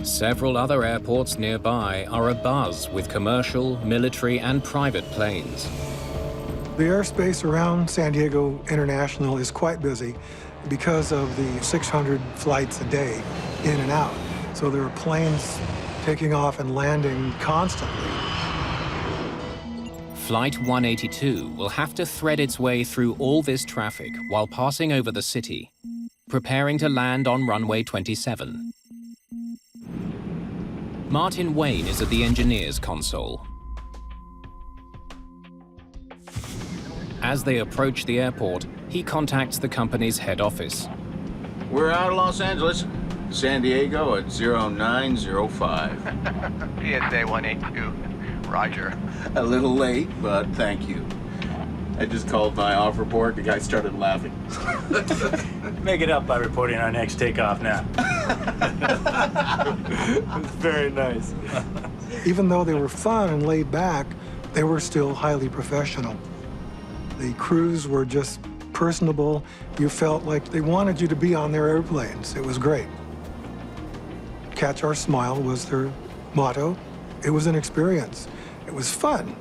Several other airports nearby are abuzz with commercial, military, and private planes. The airspace around San Diego International is quite busy because of the 600 flights a day in and out. So there are planes taking off and landing constantly. Flight 182 will have to thread its way through all this traffic while passing over the city, preparing to land on runway 27. Martin Wayne is at the engineer's console. As they approach the airport, he contacts the company's head office. We're out of Los Angeles, San Diego at 0905. PSA 182. Roger. A little late, but thank you. I just called my off report. The guy started laughing. Make it up by reporting our next takeoff now. Very nice. Even though they were fun and laid back, they were still highly professional. The crews were just personable. You felt like they wanted you to be on their airplanes. It was great. Catch our smile was their motto. It was an experience. It was fun.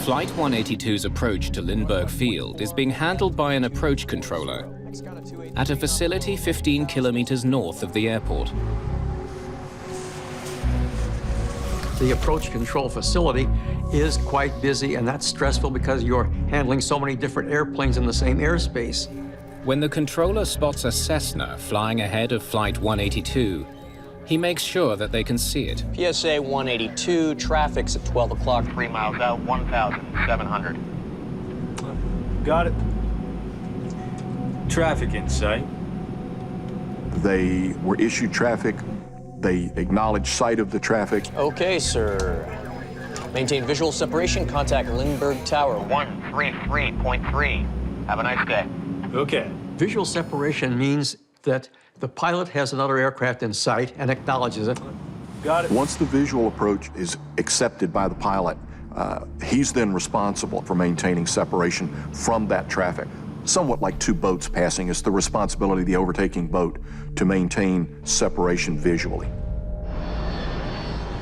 Flight 182's approach to Lindbergh Field is being handled by an approach controller at a facility 15 kilometers north of the airport. The approach control facility is quite busy, and that's stressful because you're handling so many different airplanes in the same airspace. When the controller spots a Cessna flying ahead of Flight 182, he makes sure that they can see it. PSA 182, traffic's at 12 o'clock. 3 miles out, 1,700. Got it. Traffic in sight. They were issued traffic. They acknowledged sight of the traffic. Okay, sir. Maintain visual separation. Contact Lindbergh Tower. 133.3. Have a nice day. Okay. Visual separation means that the pilot has another aircraft in sight and acknowledges it. Got it. Once the visual approach is accepted by the pilot, he's then responsible for maintaining separation from that traffic. Somewhat like two boats passing, it's the responsibility of the overtaking boat to maintain separation visually.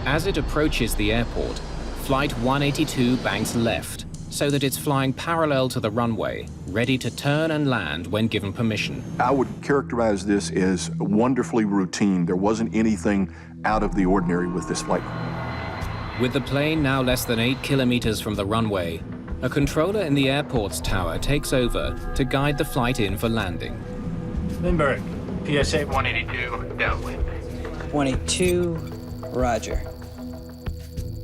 As it approaches the airport, Flight 182 banks left, so that it's flying parallel to the runway, ready to turn and land when given permission. I would characterize this as wonderfully routine. There wasn't anything out of the ordinary with this flight. With the plane now less than 8 kilometers from the runway, a controller in the airport's tower takes over to guide the flight in for landing. Lindbergh, PSA 182, downwind. 182, roger.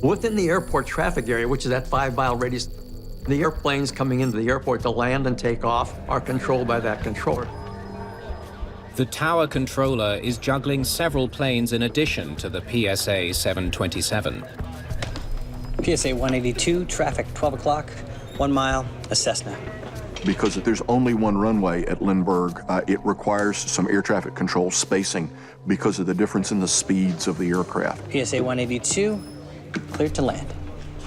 Within the airport traffic area, which is that 5-mile radius, the airplanes coming into the airport to land and take off are controlled by that controller. The tower controller is juggling several planes in addition to the PSA 727. PSA 182, traffic 12 o'clock, 1 mile, a Cessna. Because if there's only one runway at Lindbergh, it requires some air traffic control spacing because of the difference in the speeds of the aircraft. PSA 182, cleared to land.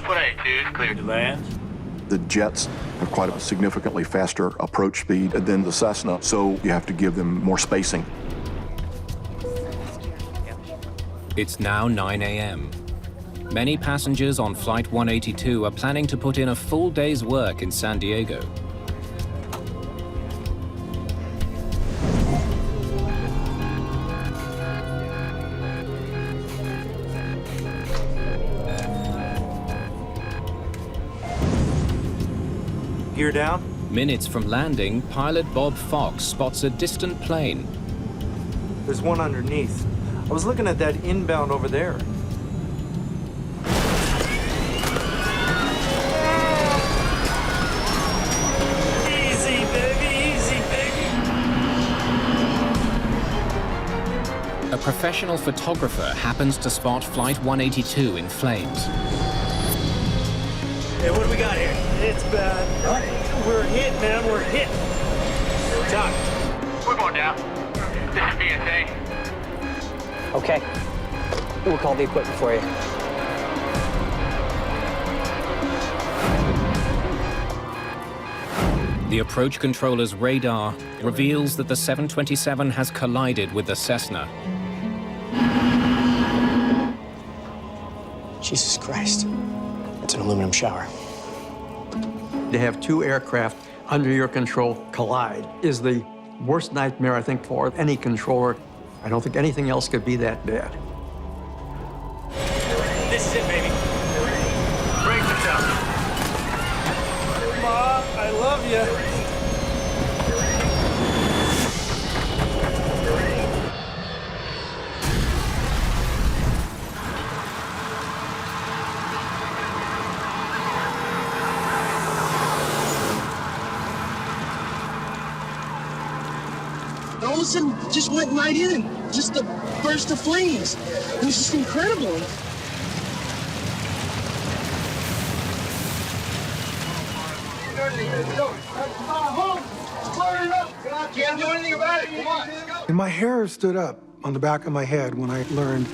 182 is cleared to land. The jets have quite a significantly faster approach speed than the Cessna, so you have to give them more spacing. It's now 9 a.m. Many passengers on Flight 182 are planning to put in a full day's work in San Diego. Gear down. Minutes from landing, pilot Bob Fox spots a distant plane. There's one underneath. I was looking at that inbound over there. Easy, baby, easy, baby. A professional photographer happens to spot Flight 182 in flames. Hey, what do we got here? It's bad. We're hit, man. We're hit. Doc. We're going down. This is PSA. Okay. We'll call the equipment for you. The approach controller's radar reveals that the 727 has collided with the Cessna. Jesus Christ. It's an aluminum shower. To have two aircraft under your control collide is the worst nightmare, I think, for any controller. I don't think anything else could be that bad. This is it, baby. Break the top. Mom, I love you. All of a sudden, just went right in. Just a burst of flames. It was just incredible. Can't do anything about it. Come on. And my hair stood up on the back of my head when I learned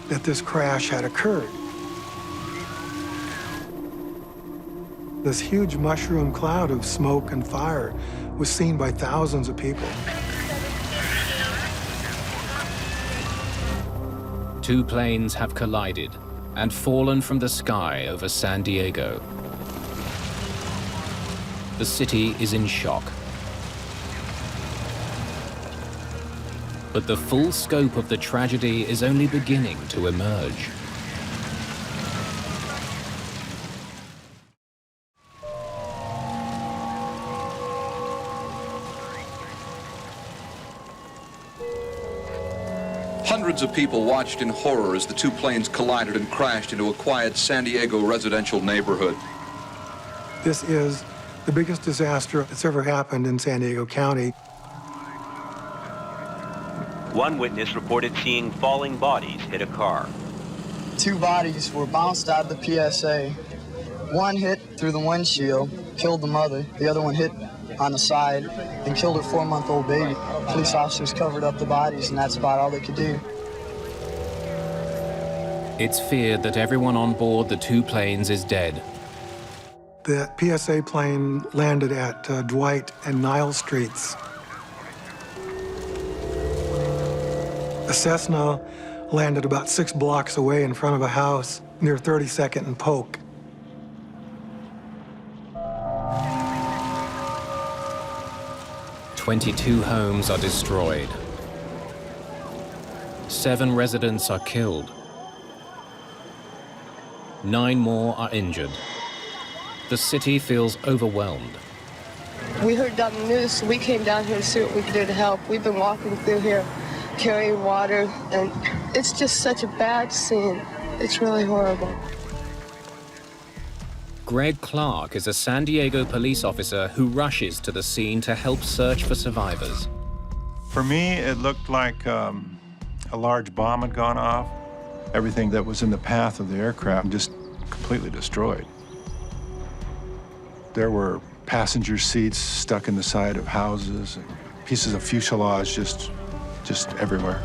that this crash had occurred. This huge mushroom cloud of smoke and fire was seen by thousands of people. Two planes have collided and fallen from the sky over San Diego. The city is in shock. But the full scope of the tragedy is only beginning to emerge. Hundreds of people watched in horror as the two planes collided and crashed into a quiet San Diego residential neighborhood. This is the biggest disaster that's ever happened in San Diego County. One witness reported seeing falling bodies hit a car. 2 bodies were bounced out of the PSA. One hit through the windshield, killed the mother. The other one hit on the side and killed her 4-month-old baby. Police officers covered up the bodies, and that's about all they could do. It's feared that everyone on board the two planes is dead. The PSA plane landed at Dwight and Niles Streets. The Cessna landed about 6 blocks away in front of a house near 32nd and Polk. "22 homes are destroyed. 7 residents are killed. 9 more are injured. The city feels overwhelmed. We heard on the news, so we came down here to see what we could do to help. We've been walking through here, carrying water, and it's just such a bad scene. It's really horrible. Greg Clark is a San Diego police officer who rushes to the scene to help search for survivors. For me, it looked like a large bomb had gone off. Everything that was in the path of the aircraft just completely destroyed. There were passenger seats stuck in the side of houses, and pieces of fuselage just everywhere.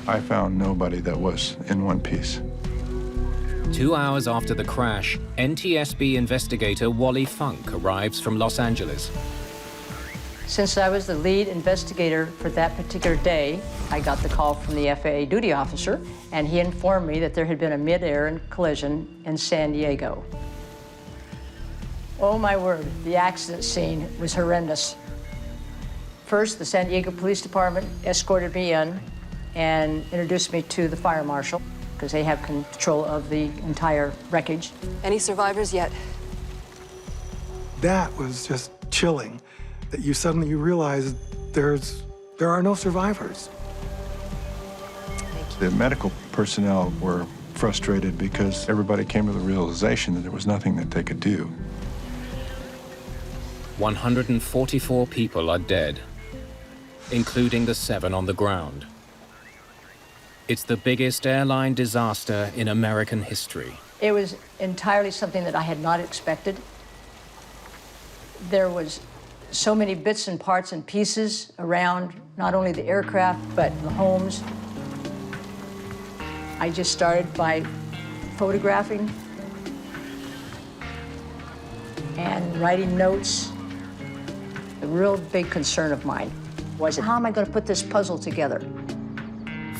I found nobody that was in one piece. 2 hours after the crash, NTSB investigator Wally Funk arrives from Los Angeles. Since I was the lead investigator for that particular day, I got the call from the FAA duty officer, and he informed me that there had been a mid-air collision in San Diego. Oh my word, the accident scene was horrendous. First, the San Diego Police Department escorted me in and introduced me to the fire marshal, because they have control of the entire wreckage. Any survivors yet? That was just chilling, that you suddenly realize there are no survivors. The medical personnel were frustrated because everybody came to the realization that there was nothing that they could do. 144 people are dead, including the 7 on the ground. It's the biggest airline disaster in American history. It was entirely something that I had not expected. There was so many bits and parts and pieces around not only the aircraft, but the homes. I just started by photographing and writing notes. The real big concern of mine was, how am I going to put this puzzle together?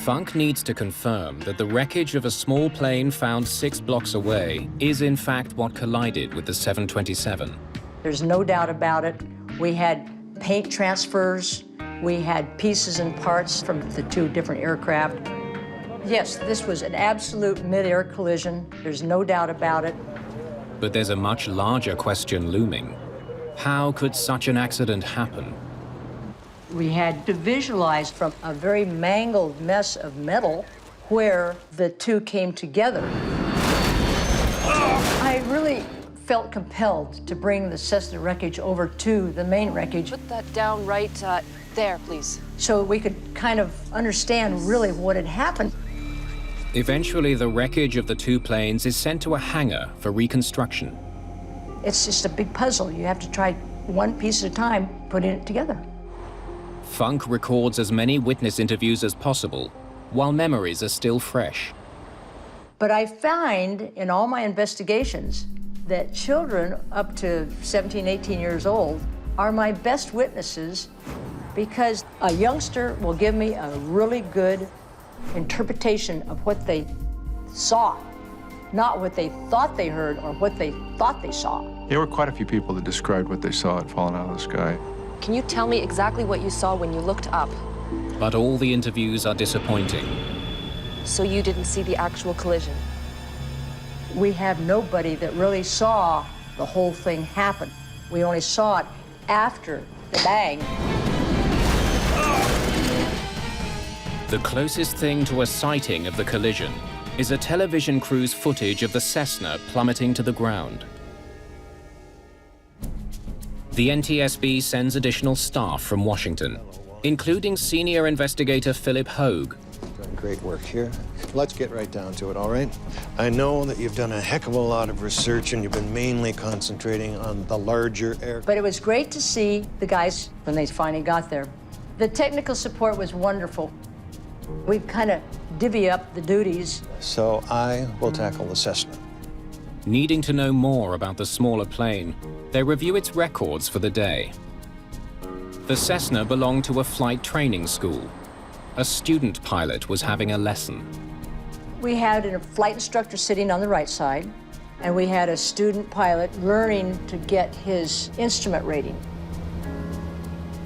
Funk needs to confirm that the wreckage of a small plane found 6 blocks away is in fact what collided with the 727. There's no doubt about it. We had paint transfers. We had pieces and parts from the 2 different aircraft. Yes, this was an absolute mid-air collision. There's no doubt about it. But there's a much larger question looming. How could such an accident happen? We had to visualize from a very mangled mess of metal where the 2 came together. I really felt compelled to bring the Cessna wreckage over to the main wreckage. Put that down right there, please. So we could kind of understand really what had happened. Eventually, the wreckage of the 2 planes is sent to a hangar for reconstruction. It's just a big puzzle. You have to try one piece at a time, putting it together. Funk records as many witness interviews as possible, while memories are still fresh. But I find in all my investigations that children up to 17, 18 years old are my best witnesses, because a youngster will give me a really good interpretation of what they saw, not what they thought they heard or what they thought they saw. There were quite a few people that described what they saw it falling out of the sky. Can you tell me exactly what you saw when you looked up? But all the interviews are disappointing. So you didn't see the actual collision? We have nobody that really saw the whole thing happen. We only saw it after the bang. The closest thing to a sighting of the collision is a television crew's footage of the Cessna plummeting to the ground. The NTSB sends additional staff from Washington, including senior investigator Philip Hogue. Done great work here. Let's get right down to it, all right? I know that you've done a heck of a lot of research and you've been mainly concentrating on the larger aircraft. But it was great to see the guys when they finally got there. The technical support was wonderful. We kind of divvy up the duties. So I will tackle the Cessna. Needing to know more about the smaller plane, they review its records for the day. The Cessna belonged to a flight training school. A student pilot was having a lesson. We had a flight instructor sitting on the right side, and we had a student pilot learning to get his instrument rating.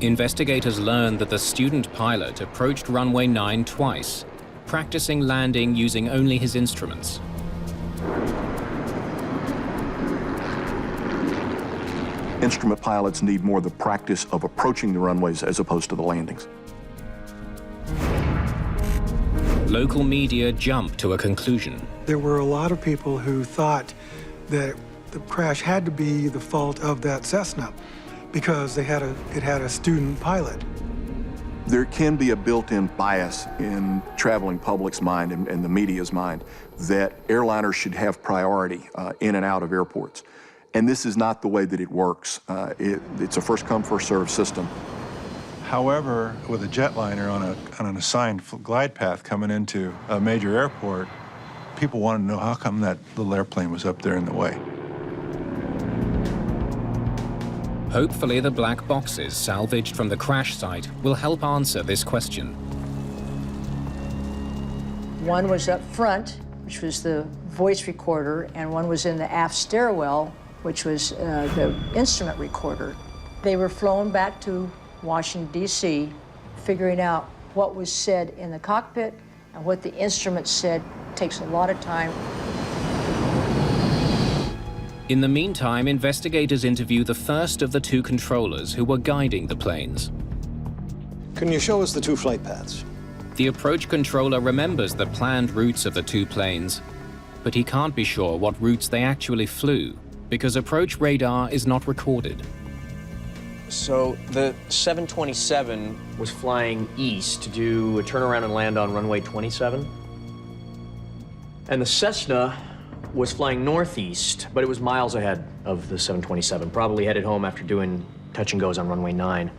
Investigators learned that the student pilot approached runway 9 twice, practicing landing using only his instruments. Instrument pilots need more the practice of approaching the runways as opposed to the landings. Local media jumped to a conclusion. There were a lot of people who thought that the crash had to be the fault of that Cessna because it had a student pilot. There can be a built-in bias in traveling public's mind and the media's mind that airliners should have priority in and out of airports. And this is not the way that it works. It's a first-come, first-served system. However, with a jetliner on an assigned glide path coming into a major airport, people wanted to know how come that little airplane was up there in the way. Hopefully, the black boxes salvaged from the crash site will help answer this question. One was up front, which was the voice recorder, and one was in the aft stairwell, which was the instrument recorder. They were flown back to Washington, D.C., figuring out what was said in the cockpit and what the instrument said takes a lot of time. In the meantime, investigators interview the first of the two controllers who were guiding the planes. Can you show us the two flight paths? The approach controller remembers the planned routes of the two planes, but he can't be sure what routes they actually flew, because approach radar is not recorded. So the 727 was flying east to do a turnaround and land on runway 27. And the Cessna was flying northeast, but it was miles ahead of the 727, probably headed home after doing touch and goes on runway 9.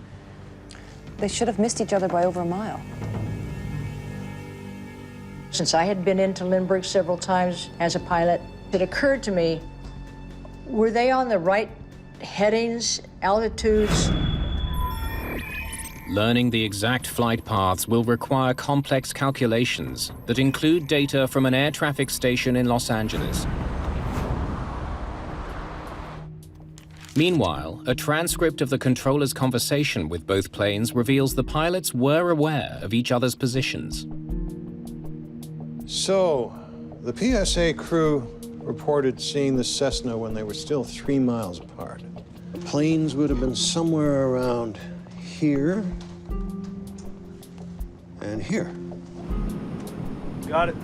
They should have missed each other by over a mile. Since I had been into Lindbergh several times as a pilot, it occurred to me, were they on the right headings, altitudes? Learning the exact flight paths will require complex calculations that include data from an air traffic station in Los Angeles. Meanwhile, a transcript of the controller's conversation with both planes reveals the pilots were aware of each other's positions. So, the PSA crew reported seeing the Cessna when they were still 3 miles apart. The planes would have been somewhere around here and here. Got it.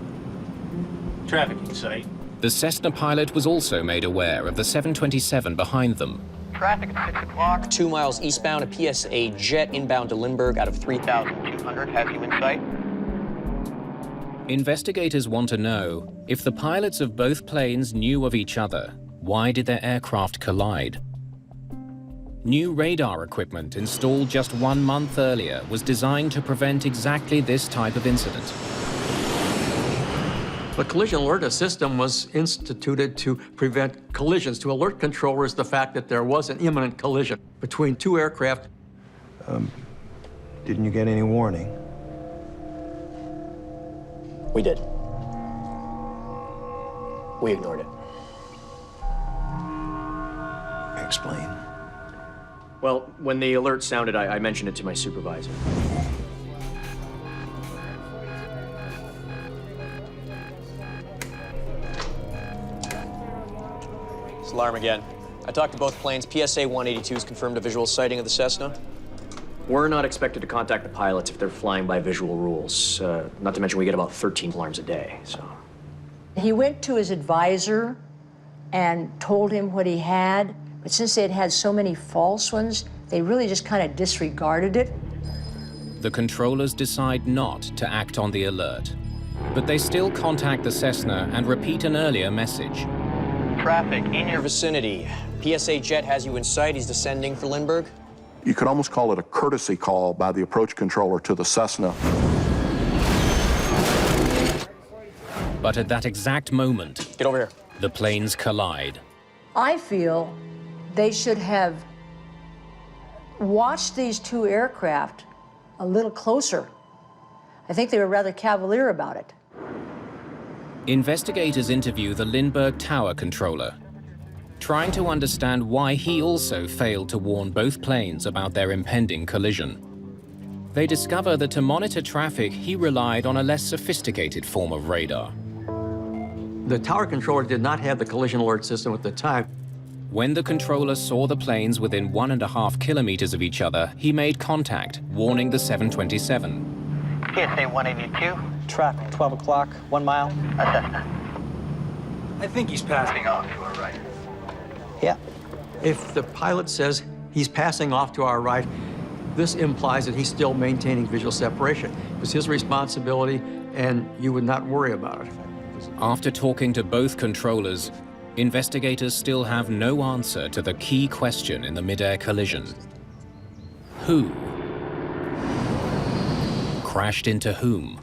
Traffic in sight. The Cessna pilot was also made aware of the 727 behind them. Traffic at 6 o'clock. 2 miles eastbound, a PSA jet inbound to Lindbergh out of 3,200 has you in sight. Investigators want to know, if the pilots of both planes knew of each other, why did their aircraft collide? New radar equipment installed just 1 month earlier was designed to prevent exactly this type of incident. The collision alert system was instituted to prevent collisions, to alert controllers the fact that there was an imminent collision between two aircraft. Didn't you get any warning? We did. We ignored it. explain? Well, when the alert sounded, I mentioned it to my supervisor. It's alarm again. I talked to both planes. PSA 182 has confirmed a visual sighting of the Cessna. We're not expected to contact the pilots if they're flying by visual rules. Not to mention we get about 13 alarms a day, so. He went to his advisor and told him what he had, but since they had had so many false ones, they really just kind of disregarded it. The controllers decide not to act on the alert, but they still contact the Cessna and repeat an earlier message. Traffic in your vicinity. PSA jet has you in sight. He's descending for Lindbergh. You could almost call it a courtesy call by the approach controller to the Cessna. But at that exact moment, get over here. The planes collide. I feel they should have watched these two aircraft a little closer. I think they were rather cavalier about it. Investigators interview the Lindbergh Tower controller, trying to understand why he also failed to warn both planes about their impending collision. They discover that to monitor traffic, he relied on a less sophisticated form of radar. The tower controller did not have the collision alert system at the time. When the controller saw the planes within 1.5 kilometers of each other, he made contact, warning the 727. PSA 182. Traffic, 12 o'clock, 1 mile. Cessna. I think he's passing off to our right. Yeah. If the pilot says he's passing off to our right, this implies that he's still maintaining visual separation. It was his responsibility, and you would not worry about it. After talking to both controllers, investigators still have no answer to the key question in the mid-air collision. Who crashed into whom?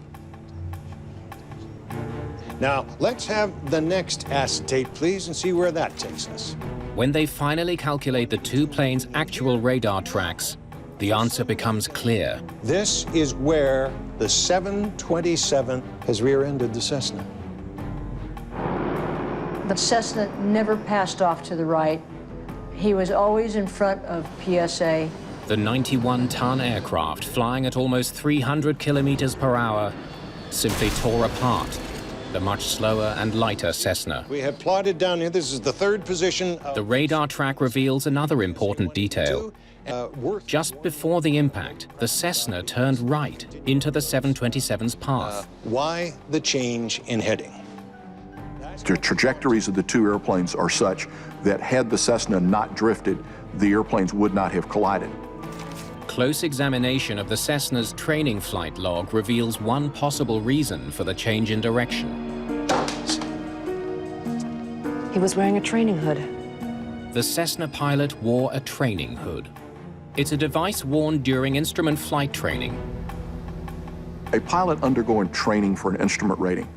Now, let's have the next acetate, please, and see where that takes us. When they finally calculate the two planes' actual radar tracks, the answer becomes clear. This is where the 727 has rear-ended the Cessna. The Cessna never passed off to the right. He was always in front of PSA. The 91-ton aircraft, flying at almost 300 kilometers per hour, simply tore apart the much slower and lighter Cessna. We have plotted down here, this is the third position. The radar track reveals another important detail. Just before the impact, the Cessna turned right into the 727's path. Why the change in heading? The trajectories of the two airplanes are such that had the Cessna not drifted, the airplanes would not have collided. Close examination of the Cessna's training flight log reveals one possible reason for the change in direction. He was wearing a training hood. The Cessna pilot wore a training hood. It's a device worn during instrument flight training. A pilot undergoing training for an instrument rating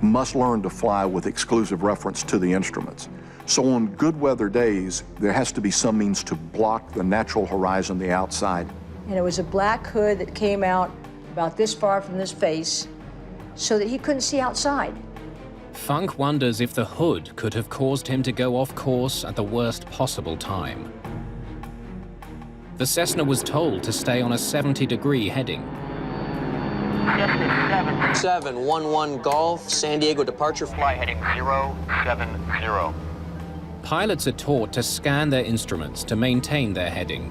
must learn to fly with exclusive reference to the instruments. So on good weather days, there has to be some means to block the natural horizon, the outside. And it was a black hood that came out about this far from his face so that he couldn't see outside. Funk wonders if the hood could have caused him to go off course at the worst possible time. The Cessna was told to stay on a 70-degree heading. 711 Golf, San Diego departure. Fly heading 070. Pilots are taught to scan their instruments to maintain their heading.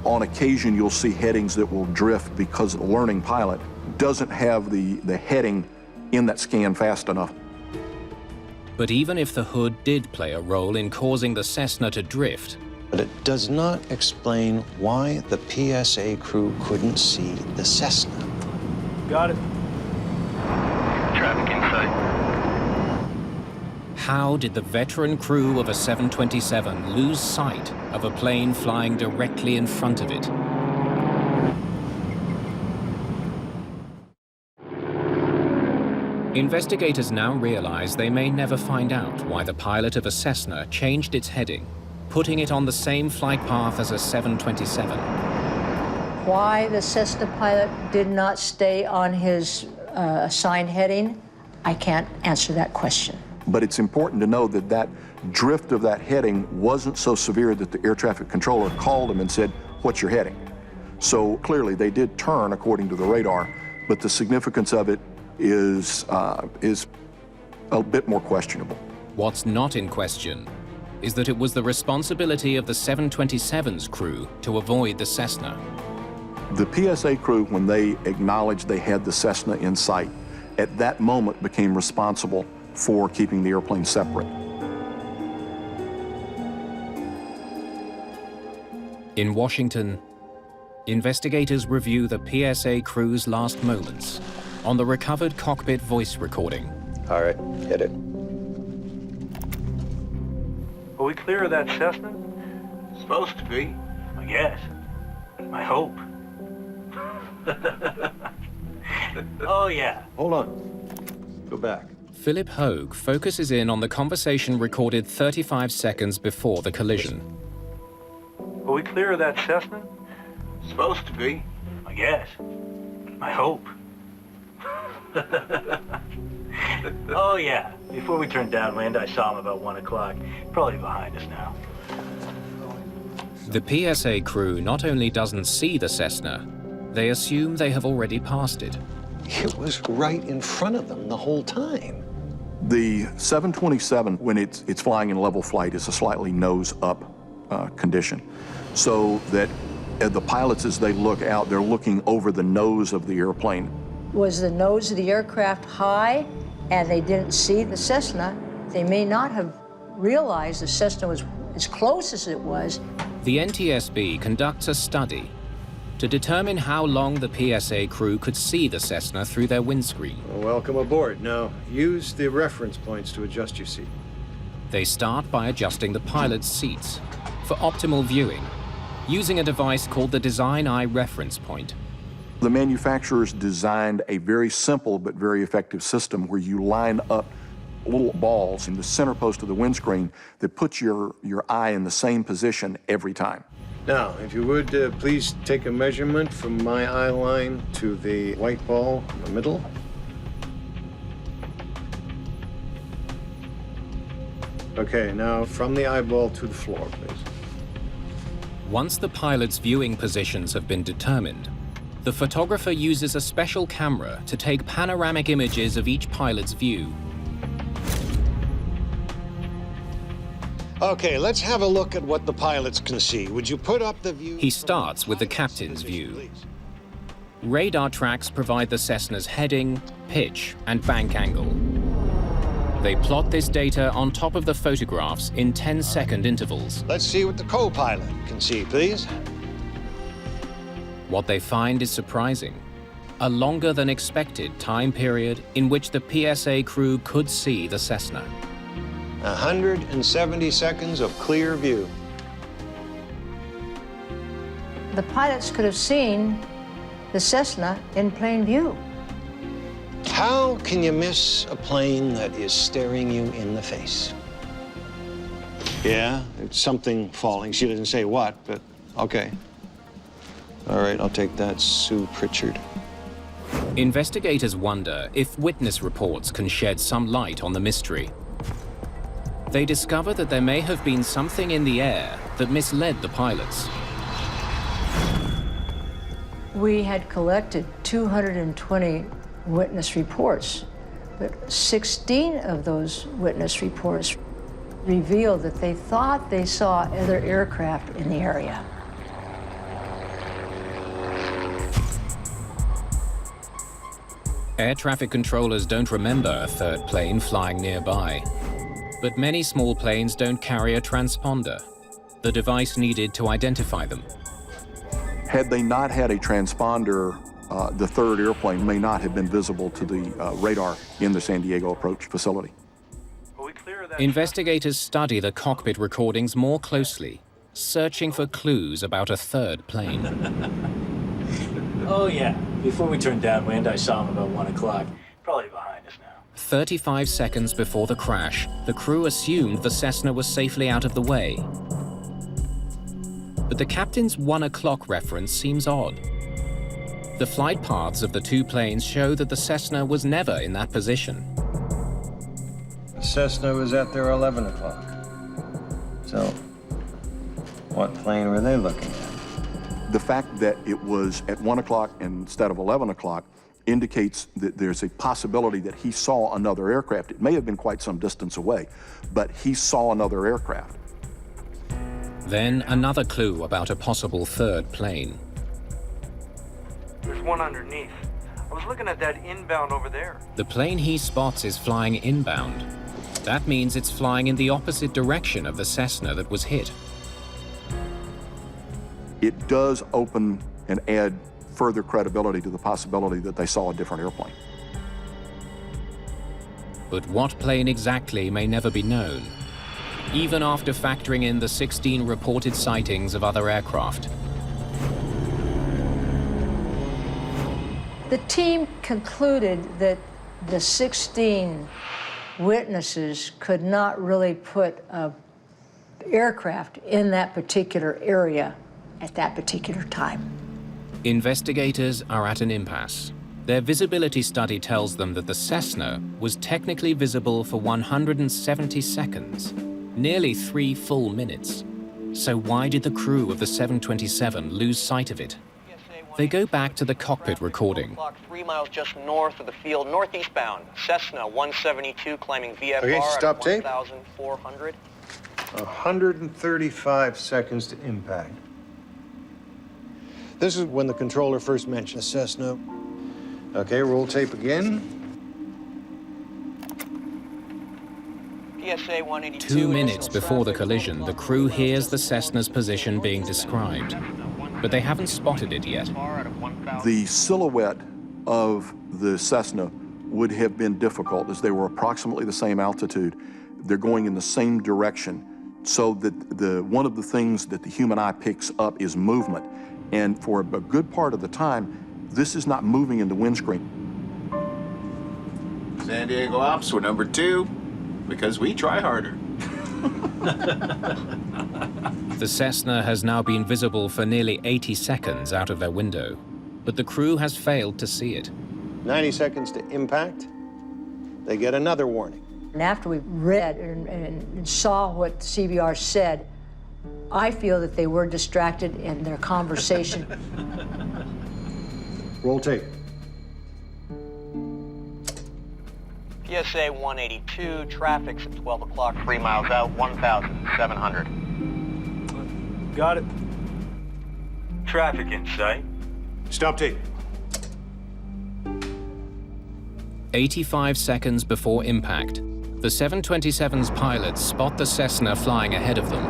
On occasion, you'll see headings that will drift because a learning pilot doesn't have the heading in that scan fast enough. But even if the hood did play a role in causing the Cessna to drift, but it does not explain why the PSA crew couldn't see the Cessna. Got it. Traffic in sight. how did the veteran crew of a 727 lose sight of a plane flying directly in front of it? Investigators now realize they may never find out why the pilot of a Cessna changed its heading, putting it on the same flight path as a 727. Why the Cessna pilot did not stay on his assigned heading, I can't answer that question. But it's important to know that that drift of that heading wasn't so severe that the air traffic controller called him and said, "What's your heading?" So clearly they did turn according to the radar, but the significance of it is a bit more questionable. What's not in question is that it was the responsibility of the 727's crew to avoid the Cessna. The PSA crew, when they acknowledged they had the Cessna in sight, at that moment became responsible for keeping the airplane separate. In Washington, investigators review the PSA crew's last moments on the recovered cockpit voice recording. All right, hit it. Are we clear of that Cessna? Supposed to be. I guess. I hope. Oh, yeah. Hold on. Go back. Philip Hogue focuses in on the conversation recorded 35 seconds before the collision. Are we clear of that Cessna? Supposed to be. I guess. I hope. Oh, yeah. Before we turned downwind, I saw him about 1 o'clock. Probably behind us now. The PSA crew not only doesn't see the Cessna, they assume they have already passed it. It was right in front of them the whole time. The 727, when it's flying in level flight, is a slightly nose-up condition. So that the pilots, as they look out, they're looking over the nose of the airplane. Was the nose of the aircraft high and they didn't see the Cessna? They may not have realized the Cessna was as close as it was. The NTSB conducts a study to determine how long the PSA crew could see the Cessna through their windscreen. Well, welcome aboard. Now, use the reference points to adjust your seat. They start by adjusting the pilot's seats for optimal viewing, using a device called the Design Eye Reference Point. The manufacturers designed a very simple but very effective system where you line up little balls in the center post of the windscreen that puts your eye in the same position every time. Now, if you would, please take a measurement from my eye line to the white ball in the middle. Okay, now from the eyeball to the floor, please. Once the pilot's viewing positions have been determined, the photographer uses a special camera to take panoramic images of each pilot's view. Okay, let's have a look at what the pilots can see. Would you put up the view? He starts with the captain's view. Radar tracks provide the Cessna's heading, pitch, and bank angle. They plot this data on top of the photographs in 10-second intervals. Let's see what the co-pilot can see, please. What they find is surprising. A longer than expected time period in which the PSA crew could see the Cessna. 170 seconds of clear view. The pilots could have seen the Cessna in plain view. How can you miss a plane that is staring you in the face? Yeah, it's something falling. She doesn't say what, but okay. All right, I'll take that, Sue Pritchard. Investigators wonder if witness reports can shed some light on the mystery. They discover that there may have been something in the air that misled the pilots. We had collected 220 witness reports, but 16 of those witness reports revealed that they thought they saw other aircraft in the area. Air traffic controllers don't remember a third plane flying nearby. But many small planes don't carry a transponder, the device needed to identify them. Had they not had a transponder, the third airplane may not have been visible to the radar in the San Diego approach facility. Investigators study the cockpit recordings more closely, searching for clues about a third plane. Oh, yeah. Before we turned downwind, I saw him about 1 o'clock. Probably behind us now. 35 seconds before the crash, the crew assumed the Cessna was safely out of the way. But the captain's 1 o'clock reference seems odd. The flight paths of the two planes show that the Cessna was never in that position. Cessna was at there 11 o'clock. So, what plane were they looking at? The fact that it was at 1 o'clock instead of 11 o'clock indicates that there's a possibility that he saw another aircraft. It may have been quite some distance away, but he saw another aircraft. Then another clue about a possible third plane. There's one underneath. I was looking at that inbound over there. The plane he spots is flying inbound. That means it's flying in the opposite direction of the Cessna that was hit. It does open and add further credibility to the possibility that they saw a different airplane. But what plane exactly may never be known, even after factoring in the 16 reported sightings of other aircraft. The team concluded that the 16 witnesses could not really put an aircraft in that particular area at that particular time. Investigators are at an impasse. Their visibility study tells them that the Cessna was technically visible for 170 seconds, nearly 3 full minutes. So why did the crew of the 727 lose sight of it? They go back to the cockpit recording. 3 miles just north of the field, northeastbound. Cessna 172 climbing VFR Okay, stop at tape. 1,400. 135 seconds to impact. This is when the controller first mentioned Cessna. Okay, roll tape again. PSA 182. 2 minutes before the collision, the crew hears the Cessna's position being described, but they haven't spotted it yet. The silhouette of the Cessna would have been difficult as they were approximately the same altitude. They're going in the same direction, so that one of the things that the human eye picks up is movement. And for a good part of the time, this is not moving in the windscreen. San Diego Ops, we're number 2 because we try harder. The Cessna has now been visible for nearly 80 seconds out of their window, but the crew has failed to see it. 90 seconds to impact. They get another warning. And after we read and saw what CBR said, I feel that they were distracted in their conversation. Roll tape. PSA 182, traffic's at 12 o'clock. 3 miles out, 1,700. Got it. Traffic in sight. Stop tape. 85 seconds before impact, the 727's pilots spot the Cessna flying ahead of them.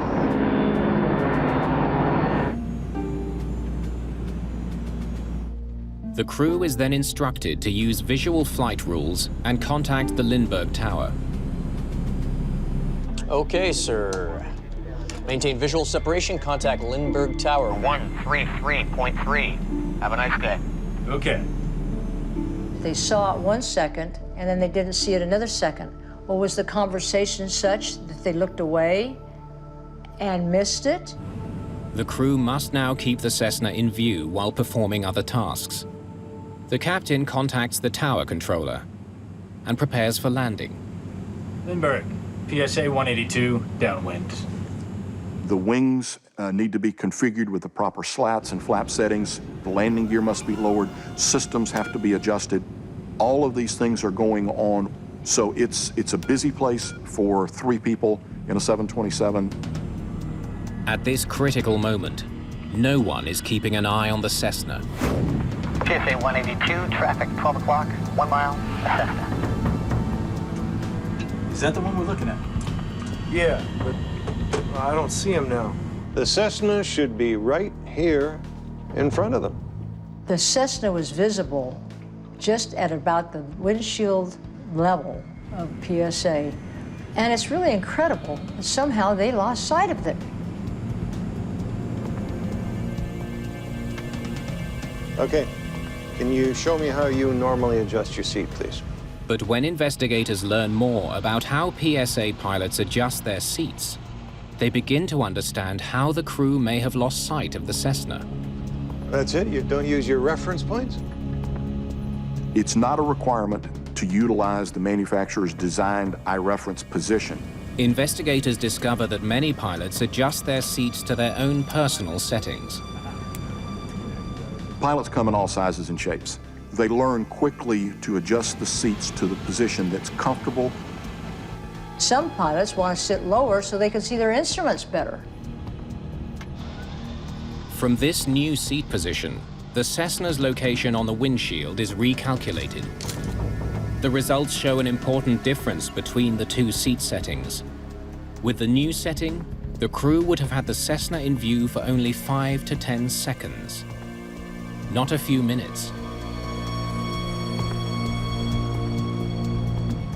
The crew is then instructed to use visual flight rules and contact the Lindbergh Tower. Okay, sir. Maintain visual separation, contact Lindbergh Tower. 133.3. Have a nice day. Okay. They saw it 1 second, and then they didn't see it another second. Or was the conversation such that they looked away and missed it? The crew must now keep the Cessna in view while performing other tasks. The captain contacts the tower controller and prepares for landing. Lindbergh, PSA 182, downwind. The wings need to be configured with the proper slats and flap settings. The landing gear must be lowered. Systems have to be adjusted. All of these things are going on. So it's a busy place for 3 people in a 727. At this critical moment, no one is keeping an eye on the Cessna. PSA 182, traffic 12 o'clock, 1 mile, Cessna. Is that the one we're looking at? Yeah, but I don't see him now. The Cessna should be right here in front of them. The Cessna was visible just at about the windshield level of PSA. And it's really incredible that somehow they lost sight of it. Okay, can you show me how you normally adjust your seat, please? But when investigators learn more about how PSA pilots adjust their seats, they begin to understand how the crew may have lost sight of the Cessna. That's it? You don't use your reference points? It's not a requirement to utilize the manufacturer's designed iReference position. Investigators discover that many pilots adjust their seats to their own personal settings. Pilots come in all sizes and shapes. They learn quickly to adjust the seats to the position that's comfortable. Some pilots want to sit lower so they can see their instruments better. From this new seat position, the Cessna's location on the windshield is recalculated. The results show an important difference between the two seat settings. With the new setting, the crew would have had the Cessna in view for only 5 to 10 seconds, not a few minutes.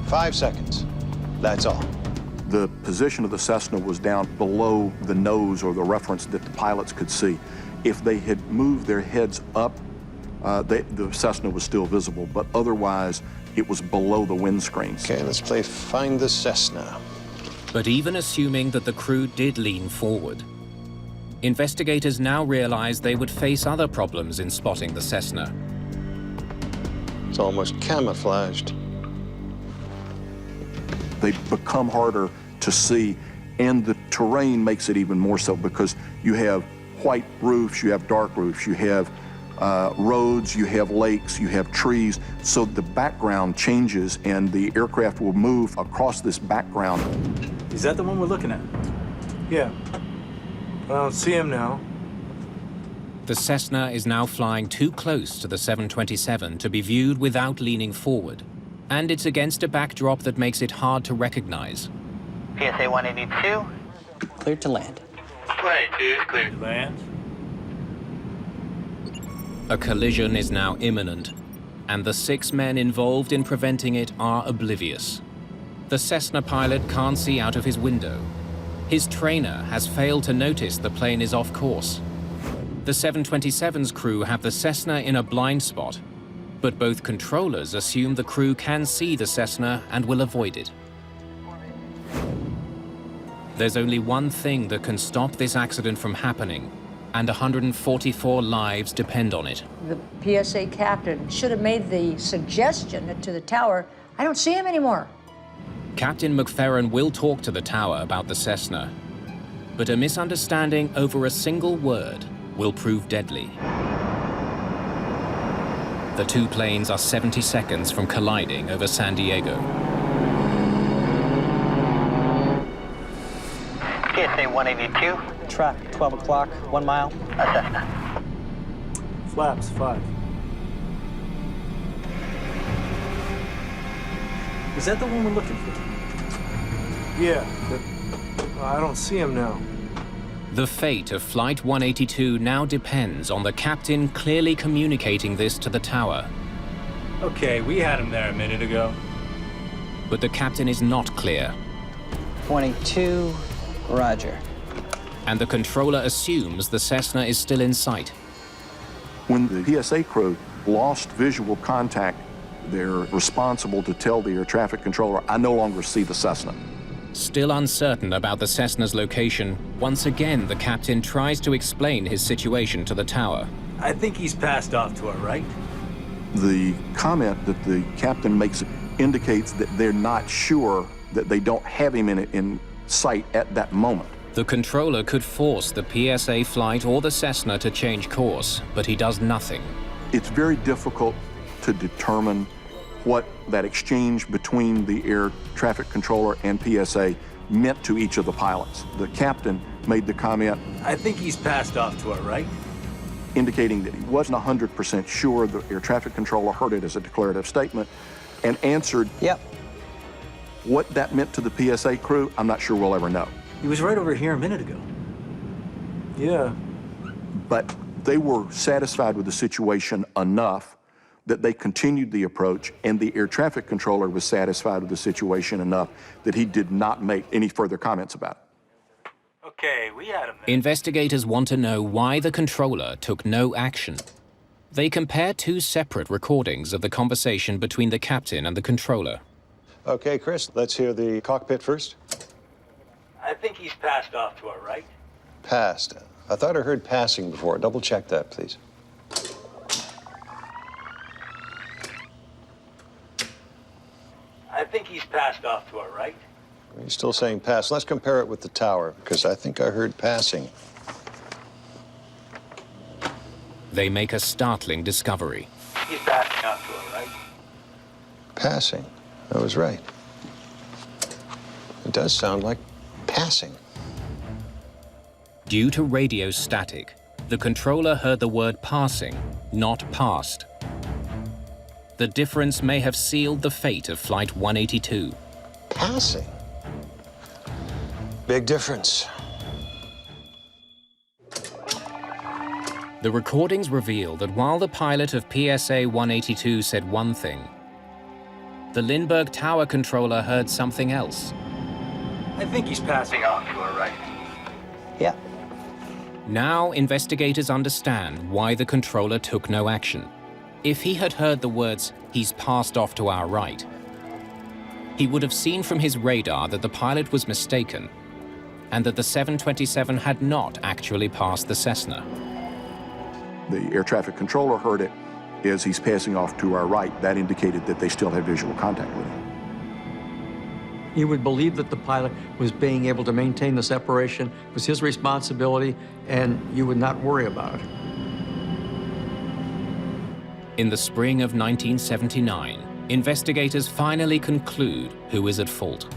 5 seconds. That's all. The position of the Cessna was down below the nose or the reference that the pilots could see. If they had moved their heads up, the Cessna was still visible, but otherwise it was below the windscreens. Okay, let's play Find the Cessna. But even assuming that the crew did lean forward, investigators now realize they would face other problems in spotting the Cessna. It's almost camouflaged. They become harder to see, and the terrain makes it even more so because you have white roofs, you have dark roofs, you have roads, you have lakes, you have trees, so the background changes and the aircraft will move across this background. Is that the one we're looking at? Yeah. I don't see him now. The Cessna is now flying too close to the 727 to be viewed without leaning forward, and it's against a backdrop that makes it hard to recognize. PSA 182. Cleared to land. 182 is cleared to land. A collision is now imminent, and the 6 men involved in preventing it are oblivious. The Cessna pilot can't see out of his window. His trainer has failed to notice the plane is off course. The 727's crew have the Cessna in a blind spot, but both controllers assume the crew can see the Cessna and will avoid it. There's only one thing that can stop this accident from happening, and 144 lives depend on it. The PSA captain should have made the suggestion to the tower, I don't see him anymore. Captain McFerrin will talk to the tower about the Cessna, but a misunderstanding over a single word will prove deadly. The two planes are 70 seconds from colliding over San Diego. PSA 182. Traffic, 12 o'clock, 1 mile. A Cessna. Flaps 5. Is that the one we're looking for? Yeah, but I don't see him now. The fate of Flight 182 now depends on the captain clearly communicating this to the tower. Okay, we had him there a minute ago. But the captain is not clear. 22, roger. And the controller assumes the Cessna is still in sight. When the PSA crew lost visual contact, they're responsible to tell the air traffic controller, I no longer see the Cessna. Still uncertain about the Cessna's location, once again the captain tries to explain his situation to the tower. I think he's passed off to our right. The comment that the captain makes indicates that they're not sure, that they don't have him in sight at that moment. The controller could force the PSA flight or the Cessna to change course, but he does nothing. It's very difficult to determine what that exchange between the air traffic controller and PSA meant to each of the pilots. The captain made the comment, I think he's passed off to our right. Indicating that he wasn't 100% sure. The air traffic controller heard it as a declarative statement and answered, yep. What that meant to the PSA crew, I'm not sure we'll ever know. He was right over here a minute ago. Yeah. But they were satisfied with the situation enough that they continued the approach, and the air traffic controller was satisfied with the situation enough that he did not make any further comments about it. Okay, we had him there. Investigators want to know why the controller took no action. They compare two separate recordings of the conversation between the captain and the controller. Okay, Chris, let's hear the cockpit first. I think he's passed off to our right. Passed. I thought I heard passing before. Double check that, please. passed off to our right. You're still saying pass. Let's compare it with the tower, because I think I heard passing. They make a startling discovery. He's passing off to our right. Passing. I was right. It does sound like passing. Due to radio static, the controller heard the word passing, not passed. The difference may have sealed the fate of Flight 182. Passing? Big difference. The recordings reveal that while the pilot of PSA 182 said one thing, the Lindbergh Tower controller heard something else. I think he's passing off to our right. Yeah. Now investigators understand why the controller took no action. If he had heard the words, "He's passed off to our right," he would have seen from his radar that the pilot was mistaken and that the 727 had not actually passed the Cessna. The air traffic controller heard it as he's passing off to our right. That indicated that they still had visual contact with him. He would believe that the pilot was being able to maintain the separation, was his responsibility, and you would not worry about it. In the spring of 1979, investigators finally conclude who is at fault.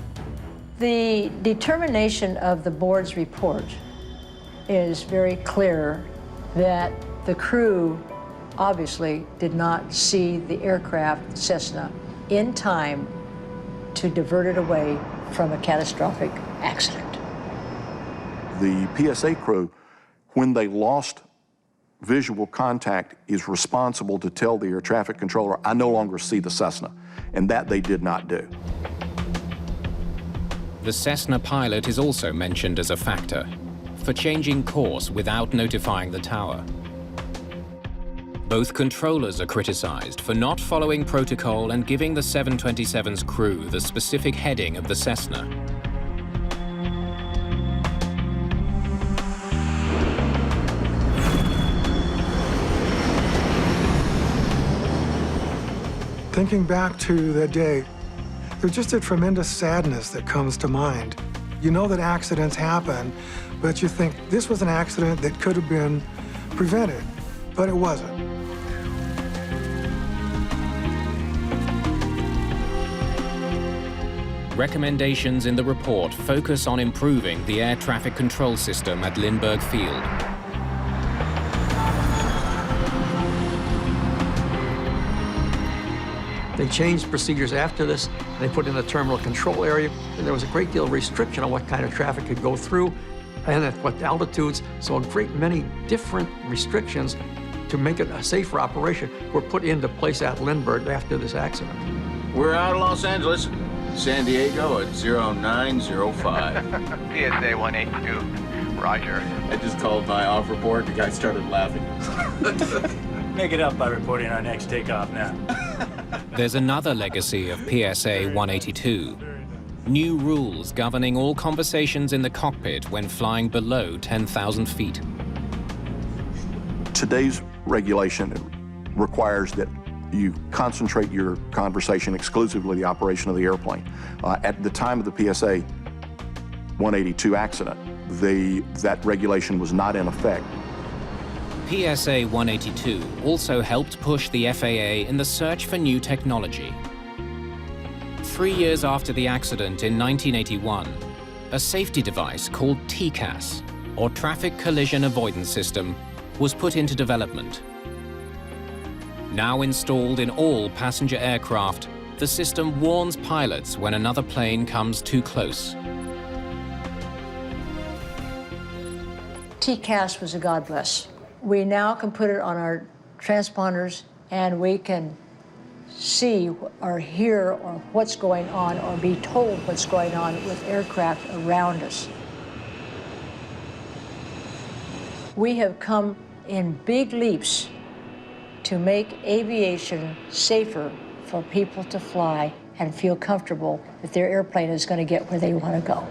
The determination of the board's report is very clear that the crew obviously did not see the aircraft, Cessna, in time to divert it away from a catastrophic accident. The PSA crew, when they lost visual contact, is responsible to tell the air traffic controller, "I no longer see the Cessna," and that they did not do. The Cessna pilot is also mentioned as a factor for changing course without notifying the tower. Both controllers are criticized for not following protocol and giving the 727's crew the specific heading of the Cessna. Thinking back to that day, there's just a tremendous sadness that comes to mind. You know that accidents happen, but you think this was an accident that could have been prevented, but it wasn't. Recommendations in the report focus on improving the air traffic control system at Lindbergh Field. They changed procedures after this. They put in a terminal control area, and there was a great deal of restriction on what kind of traffic could go through and at what altitudes. So a great many different restrictions to make it a safer operation were put into place at Lindbergh after this accident. We're out of Los Angeles. San Diego at 0905. PSA 182, roger. I just called my off report. The guy started laughing. Make it up by reporting our next takeoff now. There's another legacy of PSA 182. New rules governing all conversations in the cockpit when flying below 10,000 feet. Today's regulation requires that you concentrate your conversation exclusively the operation of the airplane. At the time of the PSA 182 accident, that regulation was not in effect. PSA 182 also helped push the FAA in the search for new technology. 3 years after the accident in 1981, a safety device called TCAS, or Traffic Collision Avoidance System, was put into development. Now installed in all passenger aircraft, the system warns pilots when another plane comes too close. TCAS was a God bless. We now can put it on our transponders and we can see or hear or what's going on or be told what's going on with aircraft around us. We have come in big leaps to make aviation safer for people to fly and feel comfortable that their airplane is going to get where they want to go.